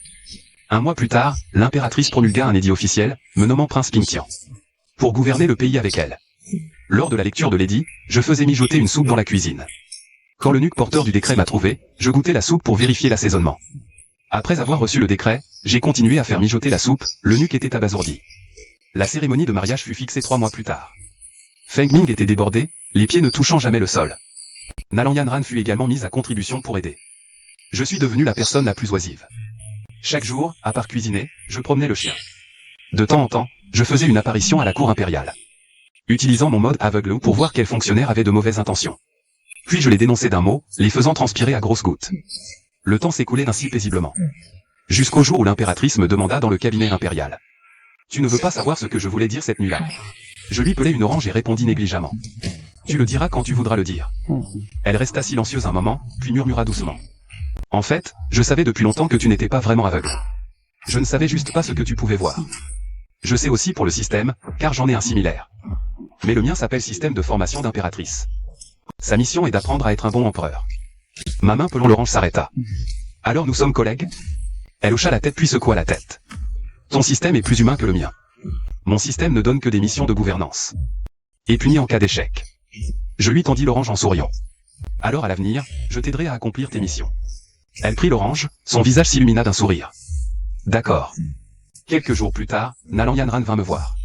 Un mois plus tard, l'impératrice promulgua un édit officiel, me nommant prince Pingtian. Pour gouverner le pays avec elle. Lors de la lecture de l'édit, je faisais mijoter une soupe dans la cuisine. Quand l'eunuque porteur du décret m'a trouvé, je goûtais la soupe pour vérifier l'assaisonnement. Après avoir reçu le décret, j'ai continué à faire mijoter la soupe, l'eunuque était abasourdi. La cérémonie de mariage fut fixée 3 mois plus tard. Feng Ming était débordé, les pieds ne touchant jamais le sol. Nalan Yanran fut également mise à contribution pour aider. Je suis devenu la personne la plus oisive. Chaque jour, à part cuisiner, je promenais le chien. De temps en temps, je faisais une apparition à la cour impériale. Utilisant mon mode aveugle pour voir quel fonctionnaire avait de mauvaises intentions. Puis je les dénonçais d'un mot, les faisant transpirer à grosses gouttes. Le temps s'écoulait ainsi paisiblement. Jusqu'au jour où l'impératrice me demanda dans le cabinet impérial. Tu ne veux pas savoir ce que je voulais dire cette nuit-là. Je lui pelai une orange et répondis négligemment. Tu le diras quand tu voudras le dire. Elle resta silencieuse un moment, puis murmura doucement. En fait, je savais depuis longtemps que tu n'étais pas vraiment aveugle. Je ne savais juste pas ce que tu pouvais voir. Je sais aussi pour le système, car j'en ai un similaire. Mais le mien s'appelle système de formation d'impératrice. Sa mission est d'apprendre à être un bon empereur. Ma main pelant l'orange s'arrêta. Alors nous sommes collègues? Elle hocha la tête puis secoua la tête. Ton système est plus humain que le mien. Mon système ne donne que des missions de gouvernance. Et punit en cas d'échec. Je lui tendis l'orange en souriant. Alors à l'avenir, je t'aiderai à accomplir tes missions. Elle prit l'orange, son visage s'illumina d'un sourire. D'accord. Quelques jours plus tard, Nalan Yanran vint me voir.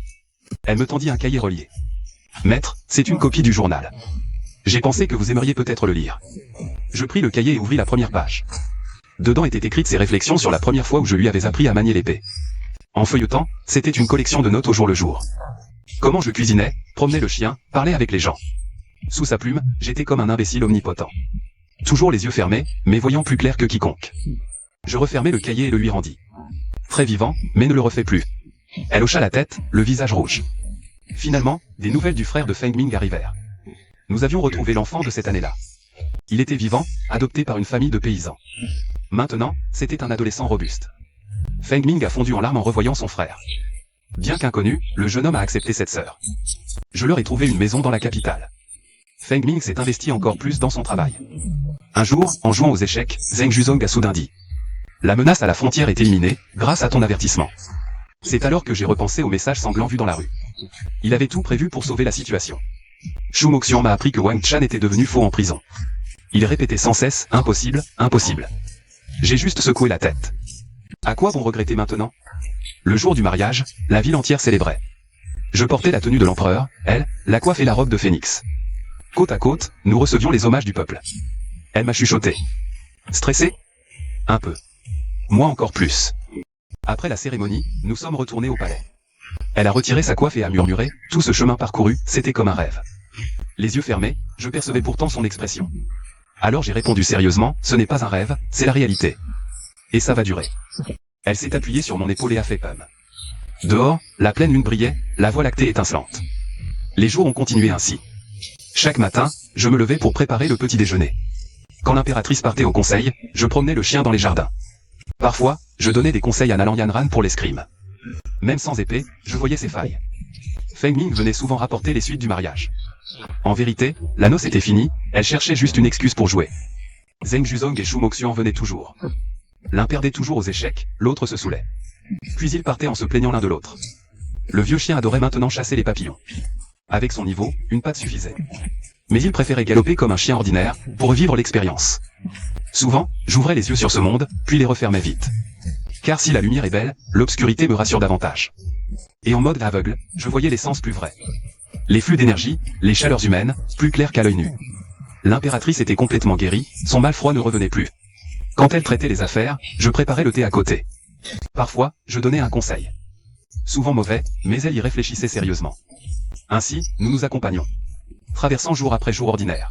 Elle me tendit un cahier relié. Maître, c'est une copie du journal. J'ai pensé que vous aimeriez peut-être le lire. Je pris le cahier et ouvris la première page. Dedans étaient écrites ses réflexions sur la première fois où je lui avais appris à manier l'épée. En feuilletant, c'était une collection de notes au jour le jour. Comment je cuisinais, promenais le chien, parlais avec les gens. Sous sa plume, j'étais comme un imbécile omnipotent. Toujours les yeux fermés, mais voyant plus clair que quiconque. Je refermai le cahier et le lui rendis. Très vivant, mais ne le refais plus. Elle hocha la tête, le visage rouge. Finalement, des nouvelles du frère de Feng Ming arrivèrent. Nous avions retrouvé l'enfant de cette année-là. Il était vivant, adopté par une famille de paysans. Maintenant, c'était un adolescent robuste. Feng Ming a fondu en larmes en revoyant son frère. Bien qu'inconnu, le jeune homme a accepté cette sœur. Je leur ai trouvé une maison dans la capitale. Feng Ming s'est investi encore plus dans son travail. Un jour, en jouant aux échecs, Zheng Juzong a soudain dit. La menace à la frontière est éliminée, grâce à ton avertissement. C'est alors que j'ai repensé au message sanglant vu dans la rue. Il avait tout prévu pour sauver la situation. Shu Moxian m'a appris que Wang Chan était devenu faux en prison. Il répétait sans cesse, impossible, impossible. J'ai juste secoué la tête. À quoi bon regretter maintenant? Le jour du mariage, la ville entière célébrait. Je portais la tenue de l'empereur, elle, la coiffe et la robe de phénix. Côte à côte, nous recevions les hommages du peuple. Elle m'a chuchoté. Stressé? Un peu. Moi encore plus. Après la cérémonie, nous sommes retournés au palais. Elle a retiré sa coiffe et a murmuré, tout ce chemin parcouru, c'était comme un rêve. Les yeux fermés, je percevais pourtant son expression. Alors j'ai répondu sérieusement, ce n'est pas un rêve, c'est la réalité. Et ça va durer. Elle s'est appuyée sur mon épaule et a fait pomme. Dehors, la pleine lune brillait, la voie lactée étincelante. Les jours ont continué ainsi. Chaque matin, je me levais pour préparer le petit déjeuner. Quand l'impératrice partait au conseil, je promenais le chien dans les jardins. Parfois, je donnais des conseils à Nalan Yanran pour l'escrime. Même sans épée, je voyais ses failles. Feng Ming venait souvent rapporter les suites du mariage. En vérité, la noce était finie, elle cherchait juste une excuse pour jouer. Zheng Juzong et Shu Moxian venaient toujours. L'un perdait toujours aux échecs, l'autre se saoulait. Puis ils partaient en se plaignant l'un de l'autre. Le vieux chien adorait maintenant chasser les papillons. Avec son niveau, une patte suffisait. Mais il préférait galoper comme un chien ordinaire, pour revivre l'expérience. Souvent, j'ouvrais les yeux sur ce monde, puis les refermais vite. Car si la lumière est belle, l'obscurité me rassure davantage. Et en mode aveugle, je voyais l'essence plus vraie. Les flux d'énergie, les chaleurs humaines, plus claires qu'à l'œil nu. L'impératrice était complètement guérie, son mal froid ne revenait plus. Quand elle traitait les affaires, je préparais le thé à côté. Parfois, je donnais un conseil. Souvent mauvais, mais elle y réfléchissait sérieusement. Ainsi, nous nous accompagnons. Traversant jour après jour ordinaire.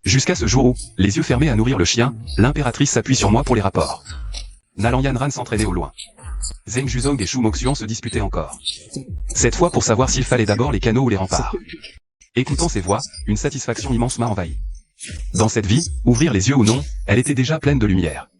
Jusqu'à ce jour où, les yeux fermés à nourrir le chien, l'impératrice s'appuie sur moi pour les rapports. Nalan Yanran s'entraînait au loin. Zheng Juzong et Shu Moxian se disputaient encore. Cette fois pour savoir s'il fallait d'abord les canaux ou les remparts. Écoutant ces voix, une satisfaction immense m'a envahi. Dans cette vie, ouvrir les yeux ou non, elle était déjà pleine de lumière.